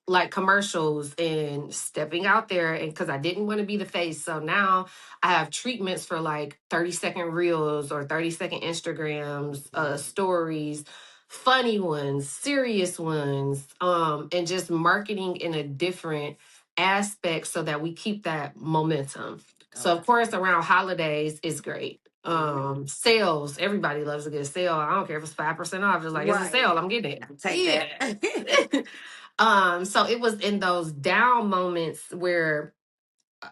like commercials and stepping out there, and because I didn't want to be the face. So now I have treatments for like 30-second reels or 30-second Instagrams, stories, funny ones, serious ones, and just marketing in a different aspect so that we keep that momentum. So of course around holidays is great. Sales, everybody loves a good sale. I don't care if it's 5% off, just like it's a sale, I'm getting it. Take that. So it was in those down moments where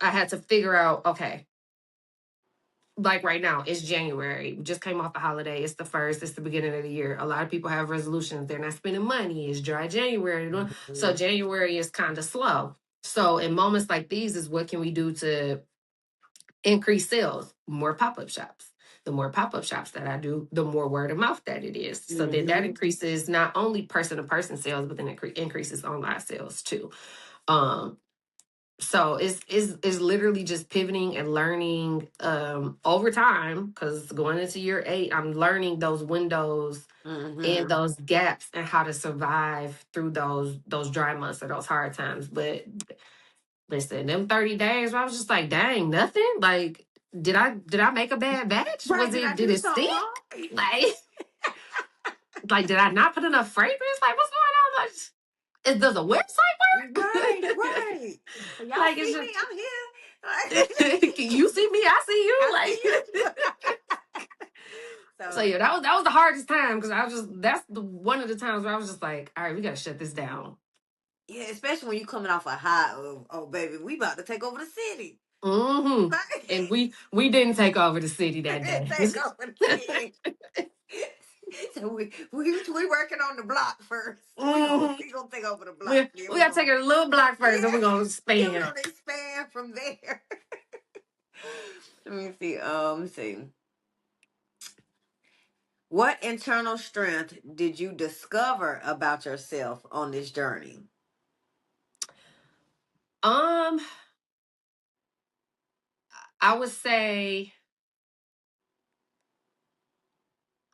I had to figure out, okay, like right now, it's January. We just came off the holiday. It's the first, it's the beginning of the year. A lot of people have resolutions. They're not spending money. It's dry January. So January is kind of slow. So in moments like these is what can we do to increase sales? More pop-up shops. The more pop-up shops that I do, the more word of mouth that it is. So then that increases not only person-to-person sales, but then it increases online sales too. So it's literally just pivoting and learning over time, because going into year 8, I'm learning those windows and those gaps and how to survive through those dry months or those hard times. But listen, them 30 days, I was just like, dang, nothing. Like, did I make a bad batch? Right, Was it did it something stink? wrong? Like did I not put enough fragrance? Like what's going on? Like, does a website work? Right. So y'all Like see it's me? just, I'm here. can you see me? I see you. I Like see you. so yeah, that was the hardest time, because I was just that's the one of the times where I was just like, all right, we gotta shut this down. Yeah, especially when you coming off a high of, oh baby, we about to take over the city. And we didn't take over the city that day. Take over the city. So we working on the block first. We gonna take over the block. We gotta take it a little block first, and we're gonna expand. We're gonna expand from there. Let me see. Let's see. What internal strength did you discover about yourself on this journey? I would say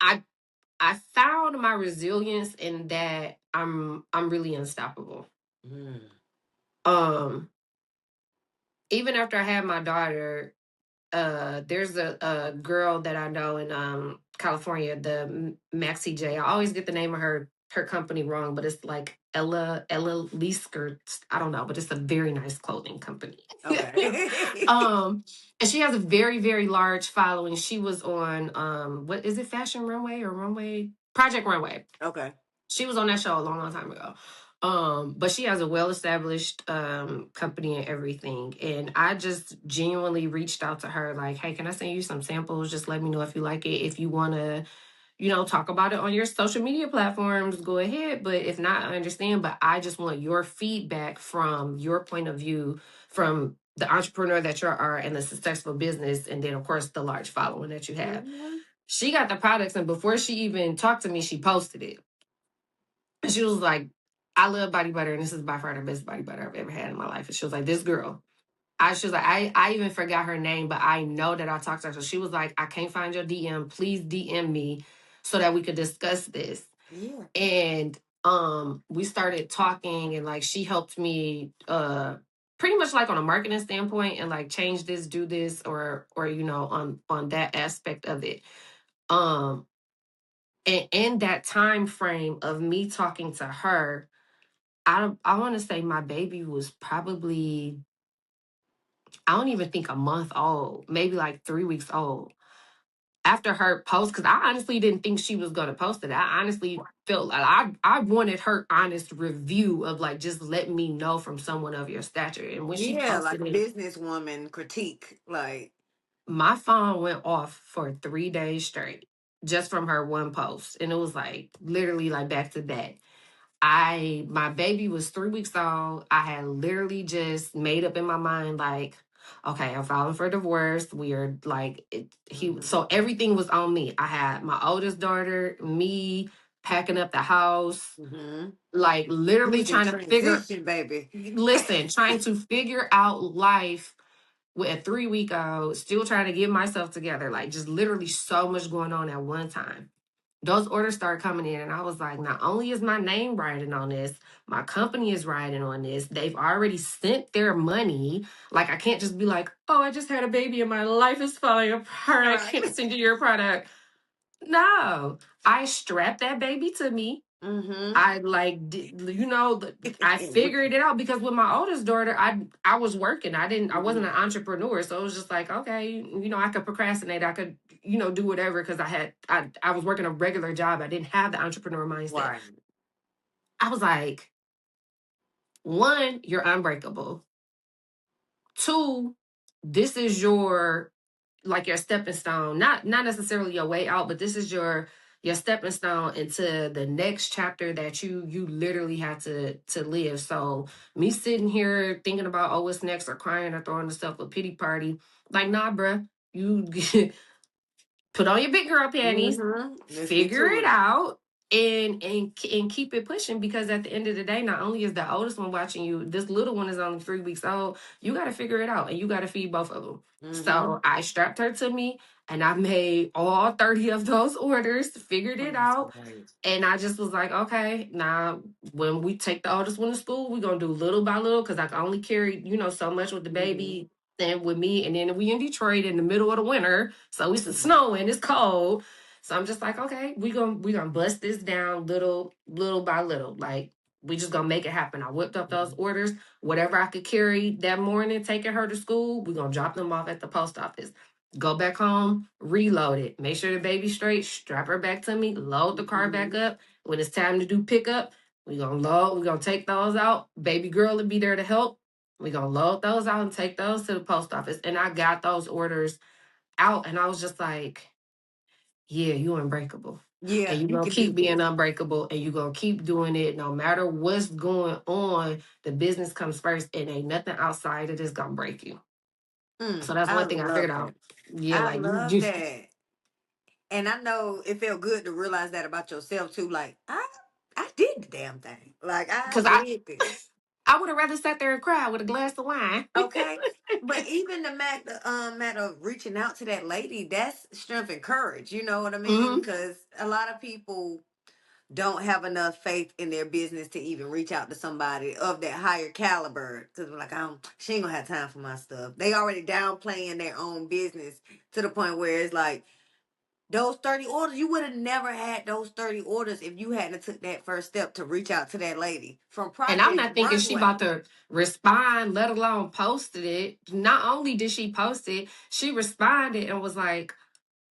I found my resilience in that I'm really unstoppable. Even after I had my daughter, there's a girl that I know in California, the Maxi J. I always get the name of her company wrong, but it's like Ella Leasker. I don't know, but it's a very nice clothing company. Okay. And she has a very, very large following. She was on what is it, Fashion Runway or Project Runway. Okay. She was on that show a long, long time ago. But she has a well-established company and everything. And I just genuinely reached out to her like, hey, can I send you some samples? Just let me know if you like it. If you want to, talk about it on your social media platforms, go ahead. But if not, I understand. But I just want your feedback from your point of view, from the entrepreneur that you are and the successful business. And then, of course, the large following that you have. She got the products. And before she even talked to me, she posted it. And she was like, I love body butter, and this is by far the best body butter I've ever had in my life. And she was like, this girl. She was like, I even forgot her name, but I know that I talked to her. So she was like, I can't find your DM. Please DM me so that we could discuss this. Yeah. And we started talking, and like she helped me pretty much like on a marketing standpoint, and like change this, do this, or on that aspect of it. And in that time frame of me talking to her, I want to say my baby was probably, I don't even think a month old, maybe like 3 weeks old. After her post, because I honestly didn't think she was gonna post it. I honestly felt like I wanted her honest review of like, just let me know from someone of your stature. And when she Yeah, like posted a it, businesswoman critique. Like, my phone went off for 3 days straight just from her one post, and it was like literally like back to back. My baby was 3 weeks old. I had literally just made up in my mind, like, okay, I'm filing for divorce. We are like, so everything was on me. I had my oldest daughter, me, packing up the house, Mm-hmm. like literally He's in trying to figure, transition, baby. listen, trying to figure out life with a 3 week old, still trying to get myself together. Like just literally so much going on at one time. Those orders started coming in, and I was like, not only is my name riding on this, my company is riding on this. They've already sent their money. Like, I can't just be like, oh, I just had a baby and my life is falling apart. I Right. can't send you your product. No, I strapped that baby to me. Mm-hmm. I like, I figured it out because with my oldest daughter, I was working. I wasn't an entrepreneur, so it was just like, okay, I could procrastinate. I could, do whatever because I was working a regular job. I didn't have the entrepreneur mindset. Right. I was like, one, you're unbreakable. Two, this is your stepping stone, not necessarily your way out, but this is your stepping stone into the next chapter that you literally have to live. So me sitting here thinking about, oh, what's next, or crying or throwing yourself a pity party, like, nah, bruh, you put on your big girl panties, Mm-hmm. Let's get figure to it it. out, and keep it pushing, because at the end of the day, not only is the oldest one watching you, this little one is only 3 weeks old. You got to figure it out, and you got to feed both of them. Mm-hmm. So I strapped her to me, and I made all 30 of those orders, figured Oh, it that's out. great. And I just was like, okay, now when we take the oldest one to school, we're gonna do little by little, because I can only carry, so much with the Mm-hmm. baby and with me. And then we in Detroit in the middle of the winter. So it's Mm-hmm. snowing, it's cold. So I'm just like, okay, we gonna bust this down little by little. Like, we just gonna make it happen. I whipped up those orders, whatever I could carry that morning, taking her to school, we're gonna drop them off at the post office. Go back home, reload it, make sure the baby's straight, strap her back to me, load the car back Mm-hmm. up. When it's time to do pickup, we're gonna take those out. Baby girl will be there to help. We're gonna load those out and take those to the post office. And I got those orders out, and I was just like, yeah, you unbreakable. And Yeah, you're you gonna can do keep this. being unbreakable, and you're gonna keep doing it no matter what's going on. The business comes first, and ain't nothing outside of this gonna break you. So that's I one thing I figured love that. out. Yeah, I like love that. And I know it felt good to realize that about yourself too. Like, I did the damn thing. Like, I because did this. I would have rather sat there and cried with a glass of wine. Okay. But even the matter of reaching out to that lady, that's strength and courage. You know what I mean? Hmm. Because a lot of people don't have enough faith in their business to even reach out to somebody of that higher caliber. Because we're like, she ain't gonna have time for my stuff. They already downplaying their own business to the point where it's like, those 30 orders, you would have never had those 30 orders if you hadn't took that first step to reach out to that lady from And I'm Project not thinking she Runway. about to respond, let alone posted it. Not only did she post it, she responded and was like,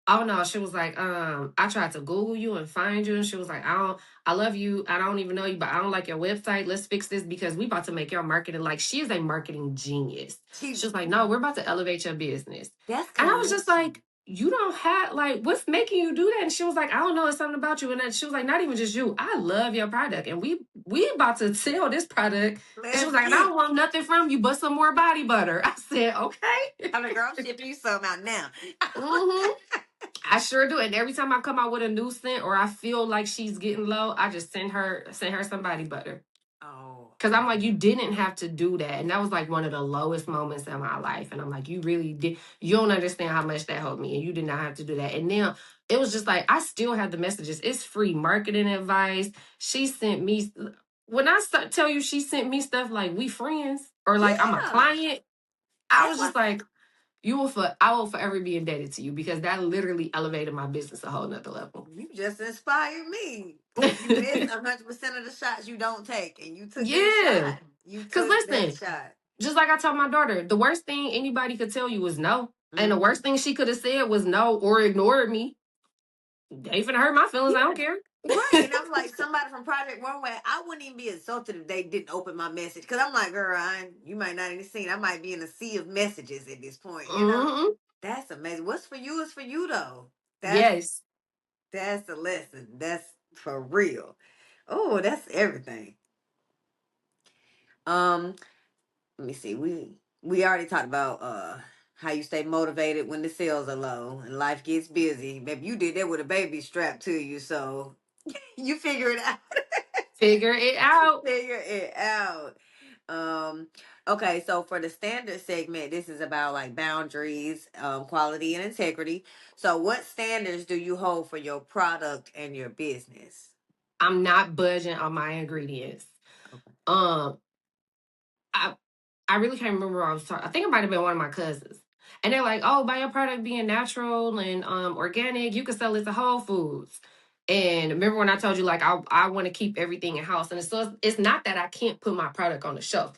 oh no, she was like, I tried to Google you and find you. And she was like, I love you. I don't even know you, but I don't like your website. Let's fix this because we about to make your marketing. Like, she is a marketing genius. She, She was like, no, we're about to elevate your business. that's And I was just connection. like, you don't have, like, what's making you do that? And she was like, I don't know, it's something about you. And then she was like, not even just you. I love your product. And we about to sell this product. And she was Let's like, and I get don't want nothing from you but some more body butter. I said, okay. I'm like, girl, I'm shipping you some out now. Hmm. I sure do. And every time I come out with a new scent or I feel like she's getting low, I just send her some body butter. Oh, Cause I'm like, you didn't have to do that. And that was like one of the lowest moments in my life. And I'm like, you really did. You don't understand how much that helped me. And you did not have to do that. And now it was just like, I still have the messages. It's free marketing advice. She sent me, when I tell you she sent me stuff like we friends or like I'm a yeah. client, I That's was why just like, I will forever be indebted to you because that literally elevated my business a whole nother level. you just inspired me. Because you miss 100% of the shots you don't take. And you took that Yeah. shot. You Cause took that listen, shot. just like I told my daughter, the worst thing anybody could tell you was no. And the Mm-hmm. worst thing she could have said was no or ignored me. They ain't finna hurt my feelings. I don't care. Right. And I'm like, somebody from Project Runway, I wouldn't even be insulted if they didn't open my message. Because I'm like, girl, you might not even seen. I might be in a sea of messages at this point, you know? Hmm. That's amazing. What's for you is for you, though. That's Yes. that's a lesson. That's for real. Oh, that's everything. Um, Let me see. We already talked about how you stay motivated when the sales are low and life gets busy. Maybe you did that with a baby strapped to you, so You figure it out. Figure it out. Figure it out. Um, okay, so for the standard segment, this is about like boundaries, quality and integrity. So what standards do you hold for your product and your business? I'm not budging on my ingredients. Okay. Um, I I really can't remember what I was talking. I think it might have been one of my cousins. And they're like, "Oh, by your product being natural and organic, you can sell it to Whole Foods." And remember when I told you like I want to keep everything in house, and it's not that I can't put my product on the shelf.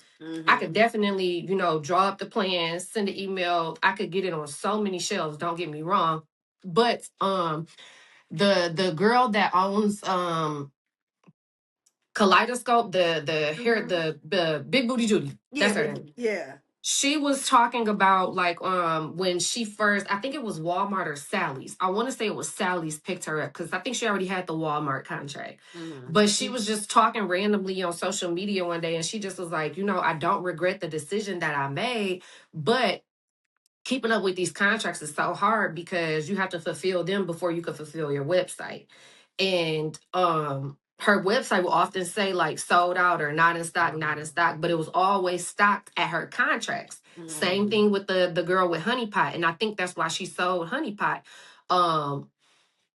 I could Mm-hmm. definitely draw up the plans, send an email. I could get it on so many shelves. Don't get me wrong, but the girl that owns Kaleidoscope, the hair, Mm-hmm. the Big Booty Judy. Yeah, That's her name. yeah. She was talking about like when she first, I think it was Walmart or Sally's. I want to say it was Sally's picked her up because I think she already had the Walmart contract. Mm-hmm. But she was just talking randomly on social media one day and she just was like, I don't regret the decision that I made, but keeping up with these contracts is so hard because you have to fulfill them before you can fulfill your website. And her website will often say like sold out or not in stock, not in stock, but it was always stocked at her contracts. Same Mm-hmm. thing with the girl with Honey Pot. And I think that's why she sold Honey Pot. Um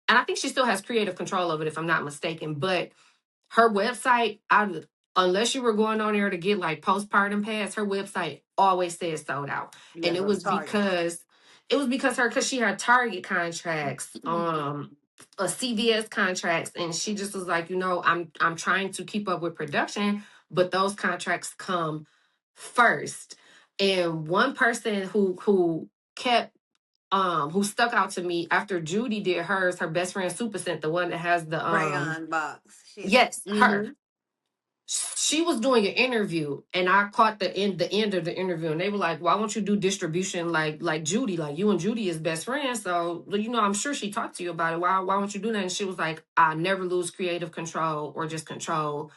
and I think she still has creative control of it if I'm not mistaken. But her website, unless you were going on there to get like postpartum pads, her website always said sold out. You And gotta it go to was Target. because she had Target contracts, a CVS contracts, and she just was like, I'm trying to keep up with production, but those contracts come first. And one person kept who stuck out to me after Judy did hers, her best friend Super Scent, the one that has the Rayon box. Shit. yes, her. Mm-hmm. She was doing an interview and I caught the end of the interview and they were like, why won't you do distribution like Judy? Like you and Judy is best friends. So I'm sure she talked to you about it. Why won't you do that? And she was like, I never lose creative control or just control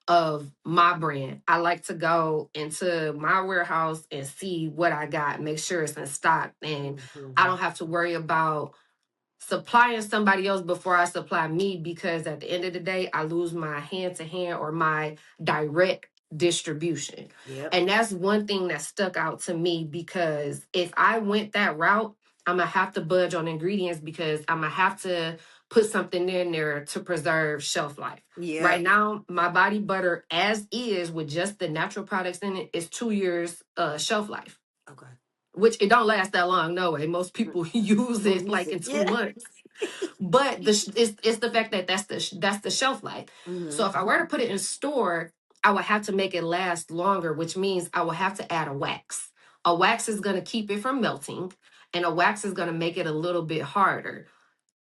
of my brand. I like to go into my warehouse and see what I got, make sure it's in stock. And I Mm-hmm. don't have to worry about supplying somebody else before I supply me because at the end of the day, I lose my hand to hand or my direct distribution. Yep. And that's one thing that stuck out to me because if I went that route, I'm going to have to budge on ingredients because I'm going to have to put something in there to preserve shelf life. Right Yep. now, my body butter, as is with just the natural products in it, is 2 years shelf life, Okay. which it don't last that long. No way. Most people use We'll it use like it. in two Yeah. months. But it's the fact that that's the shelf life. So Mm-hmm. if I were to put it in store, I would have to make it last longer, which means I would have to add a wax. A wax is going to keep it from melting, and a wax is going to make it a little bit harder.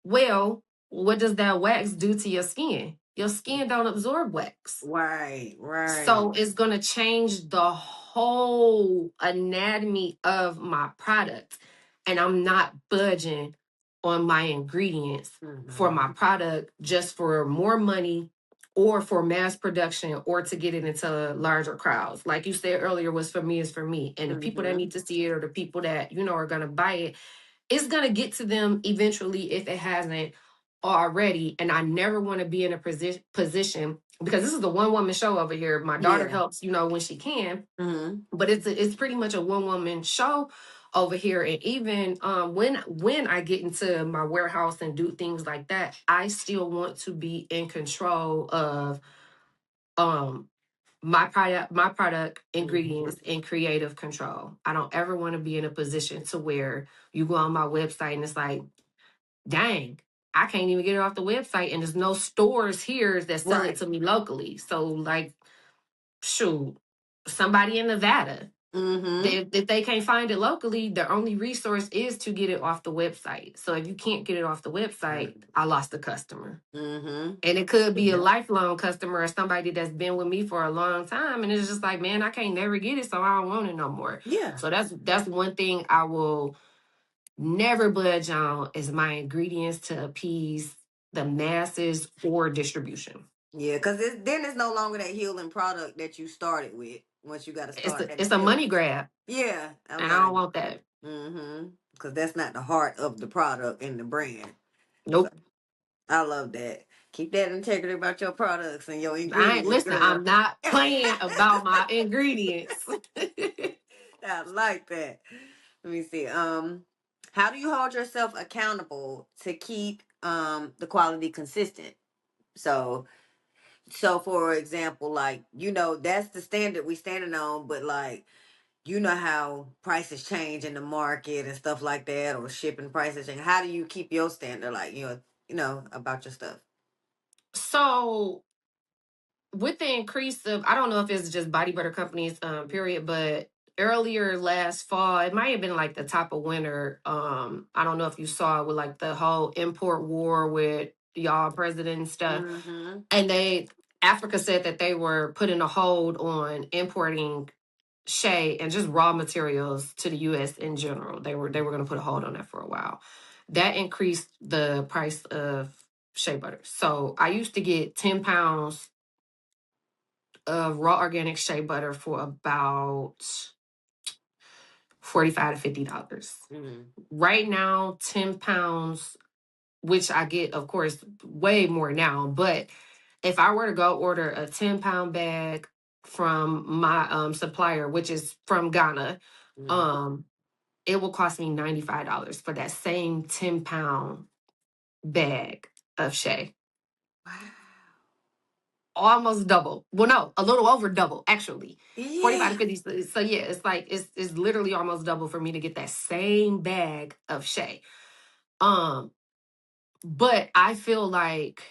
Well, what does that wax do to your skin? Your skin don't absorb wax. Right. Right. So it's going to change the whole anatomy of my product. And I'm not budging on my ingredients for Mm-hmm. my product just for more money or for mass production or to get it into larger crowds. Like you said earlier, what's for me is for me. And the people that Mm-hmm. need to see it or the people that, are going to buy it, it's going to get to them eventually if it hasn't already. And I never want to be in a position because this is a one woman show over here. My daughter Yeah. helps, when she can, Mm-hmm. but it's pretty much a one woman show over here. And even when I get into my warehouse and do things like that, I still want to be in control of um my product Mm-hmm. ingredients and creative control. I don't ever want to be in a position to where you go on my website and it's like, dang, I can't even get it off the website and there's no stores here that sell it Right. to me locally. So like, shoot, somebody in Nevada, Mm-hmm. if they can't find it locally, their only resource is to get it off the website. So if you can't get it off the website, I lost a customer. Mm-hmm. And it could be a Yeah. lifelong customer or somebody that's been with me for a long time. And it's just like, man, I can't never get it, so I don't want it no more. Yeah. So that's one thing I will never budge on is my ingredients to appease the masses or distribution. Yeah. Because then it's no longer that healing product that you started with. Once you got to It's start a, at the it's a healing. money grab, Yeah. I'm and I don't like, want that. mm-hmm. Because that's not the heart of the product and the brand. So Nope. I love that. Keep that integrity about your products and your I ain't ingredients, listen. girl. I'm not playing about my ingredients. I like that. Let me see. How do you hold yourself accountable to keep the quality consistent? So for example, like, that's the standard we standing on, but like, how prices change in the market and stuff like that, or shipping prices change. How do you keep your standard, like, about your stuff? So with the increase of, I don't know if it's just body butter companies, period, but earlier last fall, it might have been like the top of winter. I don't know if you saw it with like the whole import war with y'all president and stuff. Mm-hmm. And Africa said that they were putting a hold on importing shea and just raw materials to the US in general. They were going to put a hold on that for a while. That increased the price of shea butter. So I used to get 10 pounds of raw organic shea butter for about $45 to $50. Mm-hmm. Right now, 10 pounds, which I get, of course, way more now. But if I were to go order a 10-pound bag from my supplier, which is from Ghana, Mm-hmm. um, it will cost me $95 for that same 10-pound bag of shea. Wow. Almost double. Well, no, a little over double, actually. 45 Yeah. to 50. So yeah, it's like it's literally almost double for me to get that same bag of shea. Um, but I feel like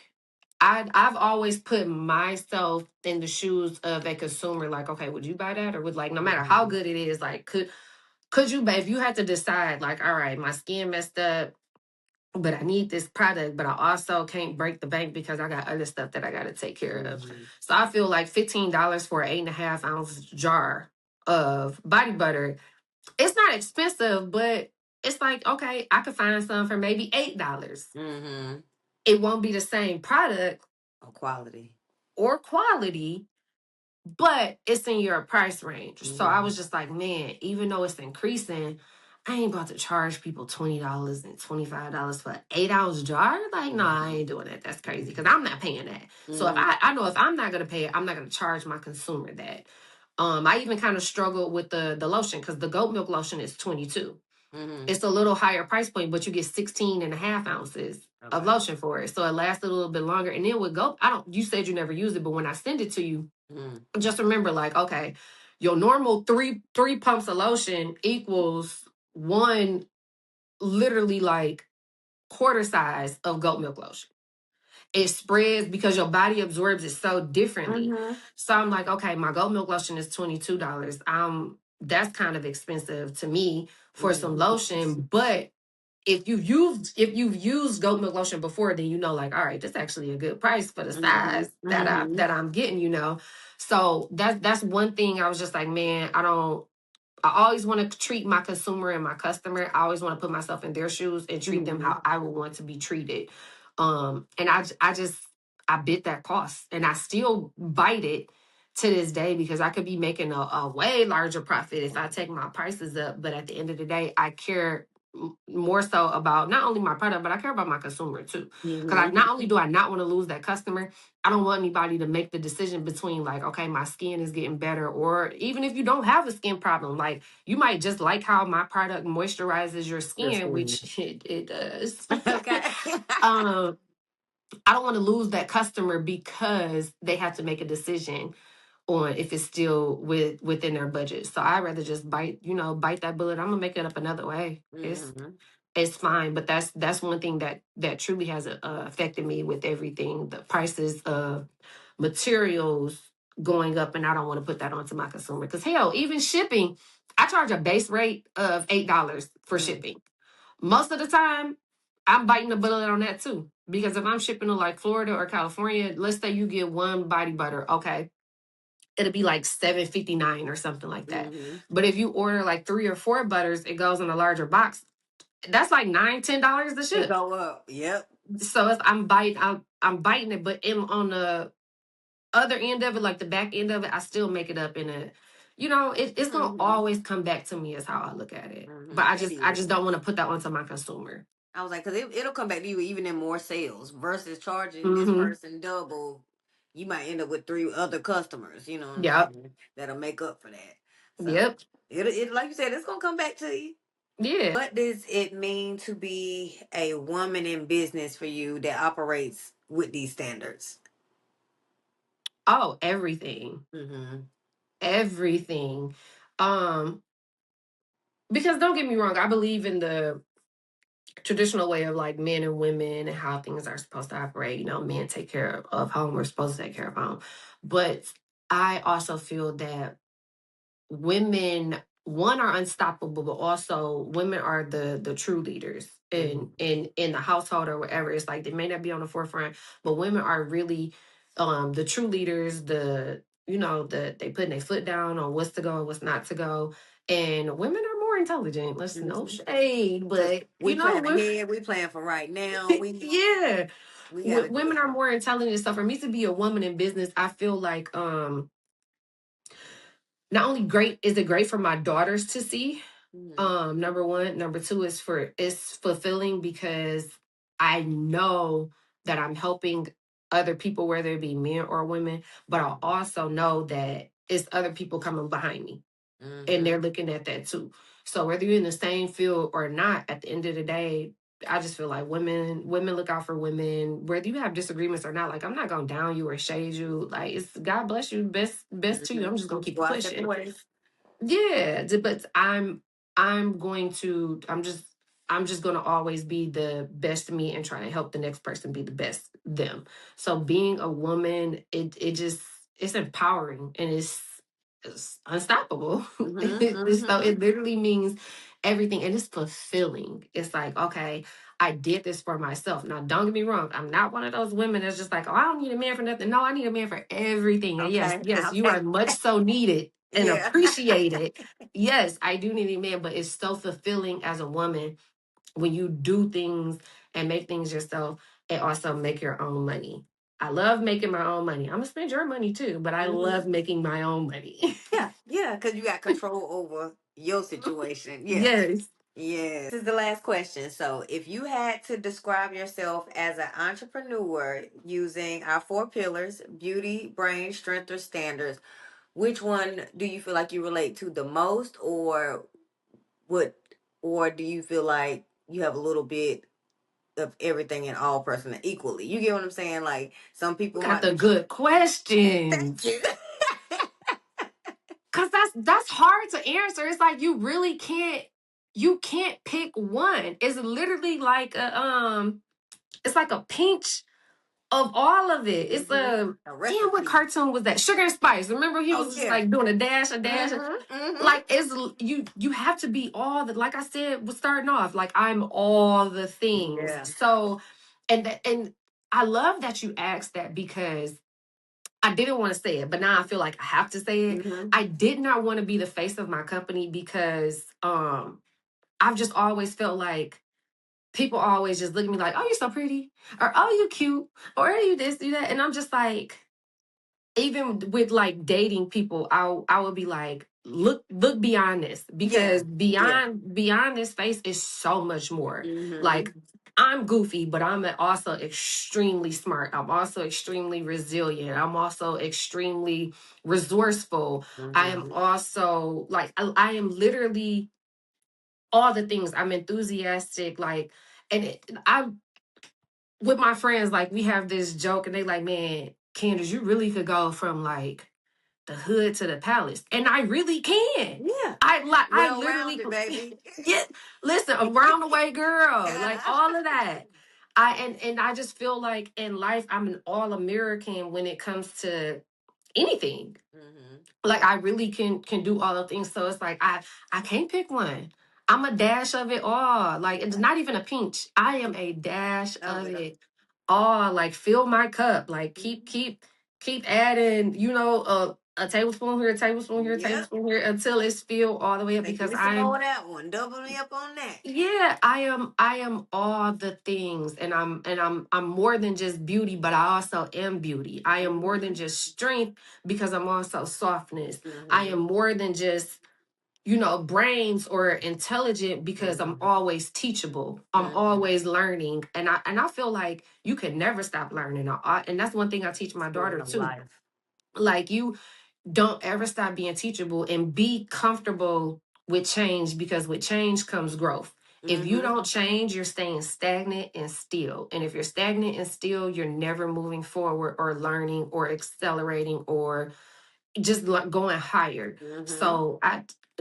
I've always put myself in the shoes of a consumer, like, okay, would you buy that? Or would, like, no matter how Mm-hmm. good it is, like, could you buy, if you had to decide, like, all right, my skin messed up, but I need this product, but I also can't break the bank because I got other stuff that I got to take care of. Mm-hmm. So I feel like $15 for an 8.5 ounce jar of body butter, it's not expensive, but it's like, okay, I could find some for maybe $8. Mm-hmm. It won't be the same product Oh, quality. or quality, but it's in your price range. So I Mm-hmm. was just like, man, even though it's increasing, I ain't about to charge people $20 and $25 for an 8 ounce jar. Like, no, I ain't doing that. That's crazy because I'm not paying that. So if Mm-hmm. I know if I'm not gonna pay it, I'm not gonna charge my consumer that. I even kind of struggled with the lotion because the goat milk lotion is 22. Mm-hmm. It's a little higher price point, but you get 16.5 ounces of Okay. lotion for it. So it lasts a little bit longer. And then with goat, you said you never use it, but when I send it to you, Mm-hmm. just remember, like, okay, your normal three pumps of lotion equals one, literally like quarter size of goat milk lotion. It spreads because your body absorbs it so differently. Mm-hmm. So I'm like, okay, my goat milk lotion is $22. That's kind of expensive to me for some Mm-hmm. lotion. But if you've used goat milk lotion before, then you know, like, all right, that's actually a good price for the size that I Mm-hmm. that I'm getting. So that's one thing I was just like, man, I always want to treat my consumer and my customer. I always want to put myself in their shoes and treat them Mm-hmm. how I would want to be treated. And I bit that cost, and I still bite it to this day because I could be making a way larger profit if I take my prices up. But at the end of the day, I care more so about not only my product, but I care about my consumer too. Because Mm-hmm. not only do I not want to lose that customer, I don't want anybody to make the decision between, like, okay, my skin is getting better, or even if you don't have a skin problem, like, you might just like how my product moisturizes your Yes, skin, ma'am. which it does. Okay. um, I don't want to lose that customer because they have to make a decision on if it's still within their budget. So I'd rather just bite that bullet. I'm gonna make it up another way. Mm-hmm. It's fine, but that's one thing that truly has affected me with everything. The prices of materials going up, and I don't want to put that onto my consumer. Because hell, even shipping, I charge a base rate of $8 for Mm-hmm. shipping. Most of the time, I'm biting the bullet on that too. Because if I'm shipping to like Florida or California, let's say you get one body butter, okay, it'll be like $7.59 or something like that. Mm-hmm. But if you order like 3 or 4 butters, it goes in a larger box. That's like $9-10 to It ship. go up. Yep. So I'm biting it, but on the other end of it, like the back end of it, I still make it up in it's gonna Mm-hmm. always come back to me is how I look at it. But Mm-hmm. I It just I is. just don't want to put that onto my consumer. I was like, because it'll come back to you even in more sales versus charging this Mm-hmm. person double. You might end up with 3 other customers, you know what I'm Yep. saying? That'll make up for that. So Yep. it like you said, it's gonna come back to you. Yeah. What does it mean to be a woman in business for you that operates with these standards? Oh, everything. Mm-hmm. Everything. Um, because don't get me wrong, I believe in the traditional way of like men and women and how things are supposed to operate. You know, men take care of home, we're supposed to take care of home. But I also feel that women, one, are unstoppable, but also women are the true leaders in the household or whatever. It's like they may not be on the forefront, but women are really the true leaders, the you know, they putting their foot down on what's to go and what's not to go. And women are more intelligent. Let's no Mm-hmm. shade, Because but we you know, plan ahead, we plan for right now. yeah, We gotta do women it. are more intelligent. So for me to be a woman in business, I feel like not only great is it great for my daughters to see, Mm-hmm. number one. Number two is it's fulfilling because I know that I'm helping other people, whether it be men or women, but I also know that it's other people coming behind me and Mm-hmm. they're looking at that too. So whether you're in the same field or not, at the end of the day, I just feel like women look out for women, whether you have disagreements or not. Like, I'm not gonna down you or shade you. Like, it's God bless you, best to you. I'm just gonna keep it Go our separate pushing. ways. Yeah, but I'm going to I'm just going to always be the best me and try to help the next person be the best them. So being a woman, it just it's empowering and it's unstoppable. Mm-hmm. So Mm-hmm. it literally means everything and it's fulfilling. It's like, okay, I did this for myself. Now, don't get me wrong. I'm not one of those women that's just like, oh, I don't need a man for nothing. No, I need a man for everything. And yes, Okay. yes, you are Okay. much so needed and Yeah. appreciated. Yes, I do need a man, but it's so fulfilling as a woman when you do things and make things yourself and also make your own money. I love making my own money. I'm gonna spend your money too, but I love Mm-hmm. making my own money. Yeah. Yeah. Because you got control over your situation. Yeah. Yes. Yeah. This is the last question. So, if you had to describe yourself as an entrepreneur using our 4 pillars: beauty, brain, strength, or standards, which one do you feel like you relate to the most, what, or do you feel like you have a little bit of everything in all person equally? You get what I'm saying? Like some You people got might the be. good Thank questions. you. Cause that's hard to answer. It's like you can't pick one. It's literally like a it's like a pinch of all of it. It's A damn, what recipe. cartoon was that? Sugar and Spice. Remember he Oh was just yeah. like doing a dash. Mm-hmm. Like it's you have to be all the, like I said was starting off. Like I'm all the things. Yeah. So and I love that you asked that because I didn't want to say it, but now I feel like I have to say it. Mm-hmm. I did not want to be the face of my company because I've just always felt like people always just look at me like, oh, you're so pretty, or oh, you cute, or are you this, you that. And I'm just like, even with like dating people, I would be like, look beyond this Yeah. because Yeah. beyond this face is so much more. Mm-hmm. Like I'm goofy, but I'm also extremely smart. I'm also extremely resilient. I'm also extremely resourceful. I am Mm-hmm. also like I am literally all the things. I'm enthusiastic, like, and I with my friends, like we have this joke, and they like, man, Candace, you really could go from like the hood to the palace, and I really can. Yeah. I Well literally rounded, baby. get listen around the way, girl, like all of that. And I just feel like in life, I'm an all American when it comes to anything. Mm-hmm. Like I really can do all the things. So it's like I can't pick one. I'm a dash of it all. Like it's not even a pinch. I am a dash Love of it. it all. Like fill my cup. Like Mhm. keep adding. You know, a tablespoon here, a tablespoon here, a Yep. tablespoon here until it's filled all the way up. Say, give Because me some more of that one. Double me up on that. yeah, I am all the things, and I'm more than just beauty, but I also am beauty. I am more than Mm-hmm. just strength because I'm also softness. I Mm-hmm. am more than just brains or intelligent because I'm always teachable. I'm always learning. And I feel like you can never stop learning. And that's one thing I teach my daughter Student of too. life. Like, you don't ever stop being teachable, and be comfortable with change, because with change comes growth. If you don't change, you're staying stagnant and still. And if you're stagnant and still, you're never moving forward or learning or accelerating or just like going higher. So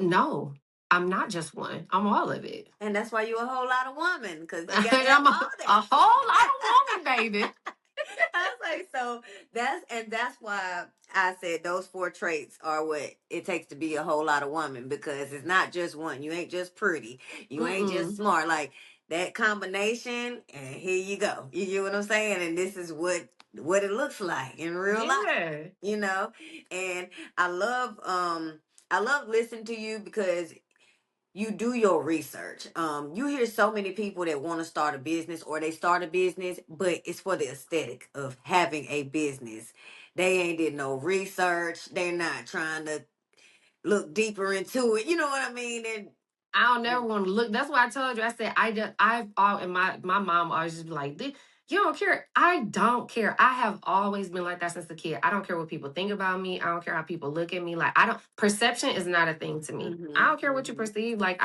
no, I'm not just one. I'm all of it. And that's why you a whole lot of woman, because you got that I'm a all whole that. lot of woman, baby. I was like, so that's why I said those 4 traits are what it takes to be a whole lot of woman, because it's not just one. You ain't just pretty. You ain't just Mm-mm. smart. Like that combination, and here you go. You get what I'm saying? And this is what it looks like in real life. Yeah. You know? And I love listening to you because you do your research. You hear so many people that want to start a business, or they start a business, but it's for the aesthetic of having a business. They ain't did no research. They're not trying to look deeper into it. You know what I mean? And I don't never want to look. That's why I told you. I said I've all, and my mom always just be like, "You don't care." I don't care. I have always been like that since a kid. I don't care what people think about me. I don't care how people look at me. Like, I don't. Perception is not a thing to me. I don't care what you perceive. Like,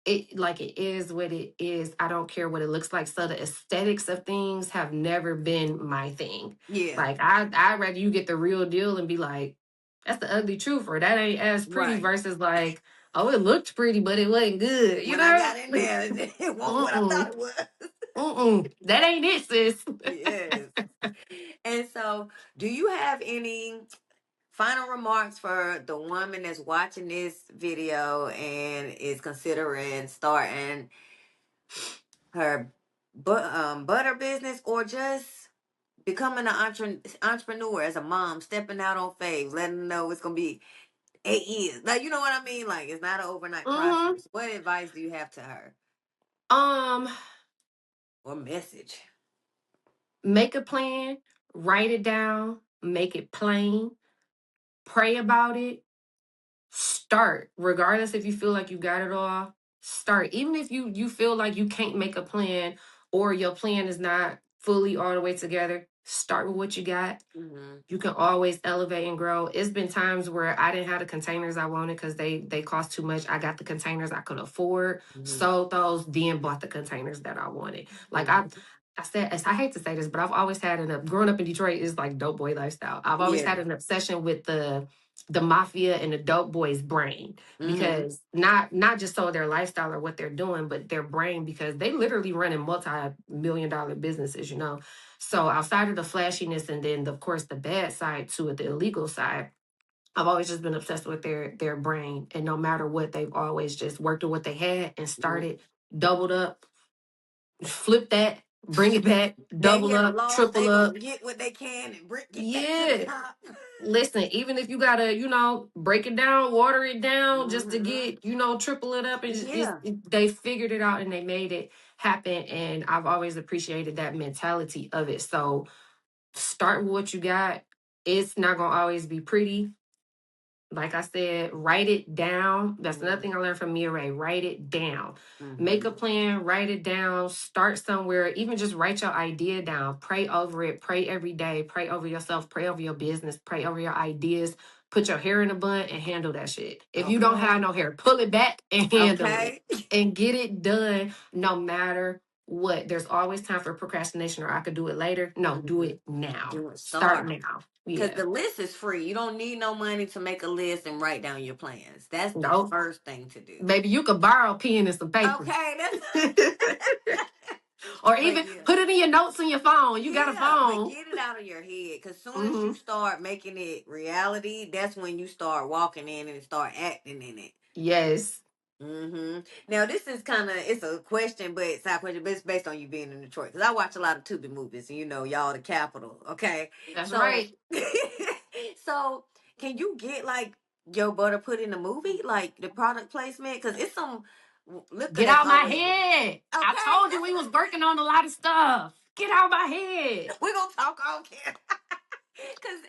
it is what it is. I don't care what it looks like. So the aesthetics of things have never been my thing. yeah, Like, I rather you get the real deal and be like, that's the ugly truth, or that ain't as pretty, right. versus like, oh, it looked pretty, but it wasn't good. You When I know? got in there, it wasn't what I thought Mm-mm. it was. Mm-mm. That ain't it, sis. Yes. And so, do you have any final remarks for the woman that's watching this video and is considering starting her butter business, or just becoming an entrepreneur as a mom, stepping out on faith, letting them know it's gonna be 8 years? Like, you know what I mean? Like, it's not an overnight hmm process. What advice do you have to her, Um, or message? make a plan, write it down, make it plain, pray about it, start. Regardless if you feel like you got it all, start. Even if you feel like you can't make a plan, or your plan is not fully all the way together, start with what you got. You can always elevate and grow. It's been times where I didn't have the containers I wanted because they cost too much. I got the containers I could afford, sold those, then bought the containers that I wanted. Like, I said, I hate to say this, but I've always had growing up in Detroit is like dope boy lifestyle. I've always Yeah. had an obsession with the mafia and the dope boys brain, because not just so their lifestyle or what they're doing, but their brain, because they literally running multi-million-dollar businesses, So outside of the flashiness, and then of course the bad side to it, the illegal side, I've always just been obsessed with their brain. And no matter what, they've always just worked with what they had and started, doubled up, flip that, bring it back, They double hit a up, loss, triple they gonna up. get what they can and get back to the Yeah. top. Listen, even if you gotta, break it down, water it down, just to get, triple it up, and Yeah. they figured it out and they made it happen. And I've always appreciated that mentality of it. So start with what you got. It's not gonna always be pretty. Like I said, write it down. That's another thing I learned from Mia Ray. Write it down. Make a plan, write it down, start somewhere, even just write your idea down. Pray over it, pray every day, pray over yourself, pray over your business, pray over your ideas. Put your hair in a bun and handle that shit. If you don't Okay. have no hair, pull it back and handle it Okay. and get it done no matter what. There's always time for procrastination, or I could do it later. No, do it now. Do it. Start Start. now. Because Yeah. the list is free. You don't need no money to make a list and write down your plans. That's the Nope. first thing to do. Baby, you could borrow a pen and some paper. Okay, Or but even yeah. put it in your notes on your phone. You got a Yeah, but phone. get it out of your head. Because soon as hmm you start making it reality, that's when you start walking in and start acting in it. Yes. Now this is it's a question, but it's not a question, but it's based on you being in Detroit. Because I watch a lot of Tubi movies, and y'all the capital. Okay, That's so right. so can you get like your butter put in the movie, like the product placement? Because it's some liquor Get that's out my always head. I told you we okay. was working on a lot of stuff. Get out my head. We're gonna talk on camera. Cause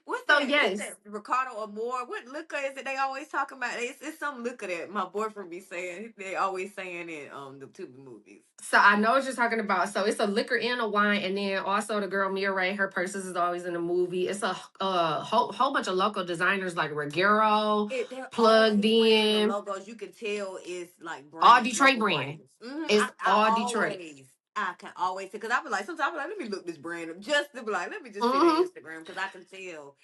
what's So that? Is yes. that Ricardo or more? What liquor is it? They always talking about. It's some liquor that my boyfriend be saying. They always saying in the Tubi movies. So I know what you're talking about. So it's a liquor and a wine, and then also the girl Mia Ray, her purses is always in the movie. It's a whole bunch of local designers like Regero, They're Plugged always wearing the In, logos. You can tell it's like all brands, Detroit local brand. brands. It's I all Detroit. always, I can always because I be like sometimes I be like, let me look this brand up just to be like, let me just see their Hmm. Instagram because I can tell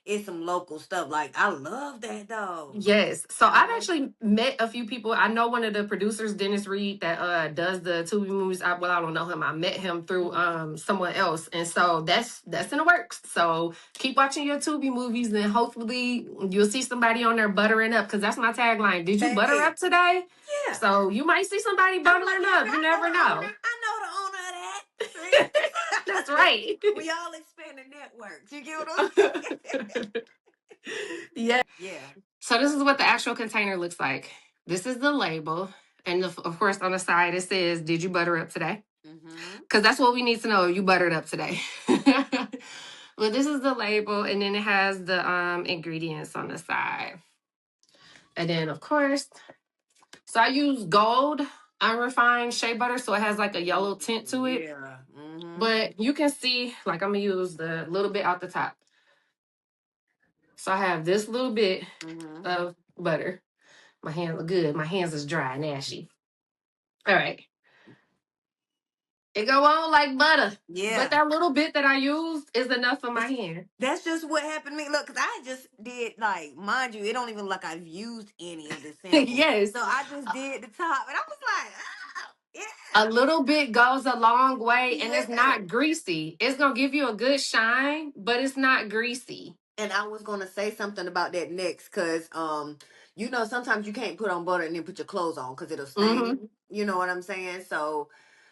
it's some local stuff. Like I love that though. Yes. So I I've love. actually met a few people. I know one of the producers, Dennis Reed, that does the Tubi movies. Well, I don't know him. I met him through someone else. And so that's in the works. So keep watching your Tubi movies and hopefully you'll see somebody on there buttering up because that's my tagline. Did you butter Baby, up today? yeah. So you might see somebody I'm like, buttering yeah, up. You I know never the owner. know. I know the owner of that. See? That's right. We all expanding networks. You get what I'm saying? Yeah. Yeah. So this is what the actual container looks like. This is the label. And of course, on the side, it says, did you butter up today? Mm-hmm. Because that's what we need to know. You buttered up today. Well, this is the label. And then it has the ingredients on the side. And then, of course, so I use gold unrefined shea butter. So it has like a yellow tint to it. Yeah. Mm-hmm. But you can see, like, I'm going to use the little bit out the top. So I have this little bit Mm-hmm. of butter. My hands look good. My hands is dry and ashy. All right. It go on like butter. But Yeah. that little bit that I used is enough for my hand. That's just what happened to me. Look, cause I just did like, mind you, it don't even look like I've used any of the samples. Yes. So I just did the top, and I was like, oh, A yeah, little bit goes a long way and it's yeah. not greasy. It's going to give you a good shine, but it's not greasy. And I was gonna say something about that next, cause you know, sometimes you can't put on butter and then put your clothes on, cause it'll Mm-hmm. stain. You know what I'm saying? So,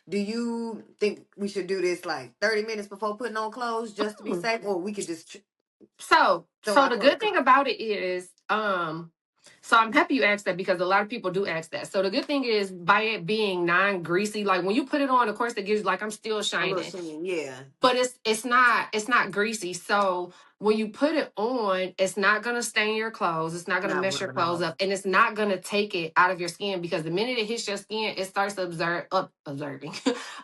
do you think we should do this like 30 minutes before putting on clothes just to be safe, or we could just throw So our the clothes good thing on? about it is, so I'm happy you asked that because a lot of people do ask that. So the good thing is by it being non-greasy, like when you put it on, of course it gives like I'm still A little shining. shimmy, yeah. But it's not greasy. So when you put it on, it's not gonna stain your clothes. It's not gonna Not mess your rubbing clothes off. up, and it's not gonna take it out of your skin because the minute it hits your skin, it starts observing,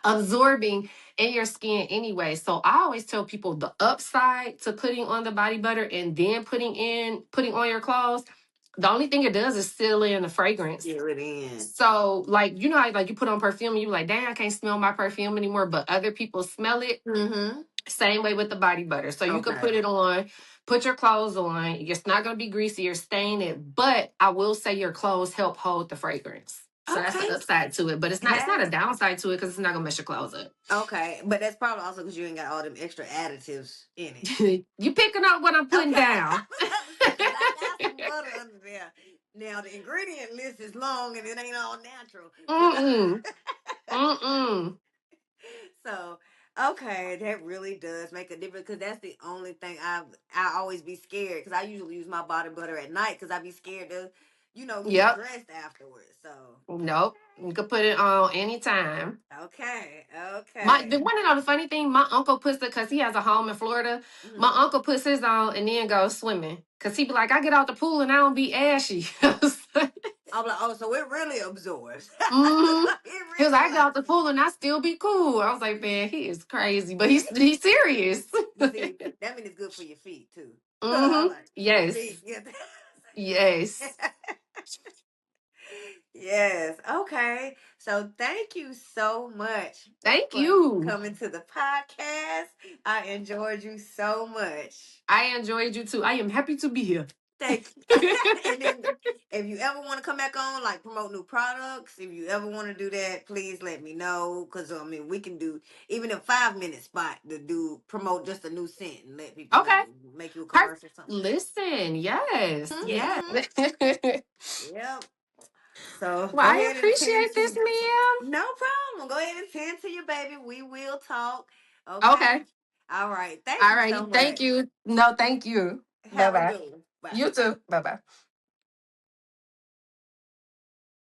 absorbing in your skin anyway. So I always tell people the upside to putting on the body butter and then putting on your clothes. The only thing it does is seal in the fragrance. Seal it in. So, like, you know how like you put on perfume and you're like, dang, I can't smell my perfume anymore, but other people smell it. Mm-hmm. Same way with the body butter. So you can Okay. put it on, put your clothes on. It's not going to be greasy or stain it, but I will say your clothes help hold the fragrance. So that's Okay. the upside to it, but it's not a downside to it because it's not gonna mess your clothes up. Okay, but that's probably also because you ain't got all them extra additives in it. You picking up what I'm putting Okay, down? I was about to say because I got some butter under there. Now the ingredient list is long and it ain't all natural, but Mm-mm. Mm-mm. so okay, that really does make a difference because that's the only thing I always be scared because I usually use my body butter at night because I be scared to, get Yep. dressed afterwards. So Nope. You can put it on anytime. okay, The okay. one the funny thing, my uncle puts it because he has a home in Florida. My Mm-hmm. uncle puts his on and then goes swimming. Cause he be like, I get out the pool and I don't be ashy. I'm like, oh, so it really absorbs. Mm-hmm. It He was really like, I get like. out the pool and I still be cool. I was like, man, he is crazy. But he's serious. But see, that means it's good for your feet too. I'm Mm-hmm. like, your Yes. feet get Yes. yes. Okay. So thank you so much Thank for you. coming to the podcast. I enjoyed you so much. I enjoyed you too. I am happy to be here. Thank you. And then if you ever want to come back on, like promote new products, if you ever want to do that, please let me know. Cause I mean we can do even a 5 minute spot to do promote just a new scent and let people Okay. know. Make you a Perfect. commercial or something. Listen, yes. Yes. Mm-hmm. Yep. So Well, go I ahead and tend appreciate to this, ma'am. no problem. Go ahead and tend to your baby. We will talk. Okay. Okay. All right. Thank All you so righty. Thank much. you. No, thank you. Bye Have a bye. good one. Bye. You too. Bye bye.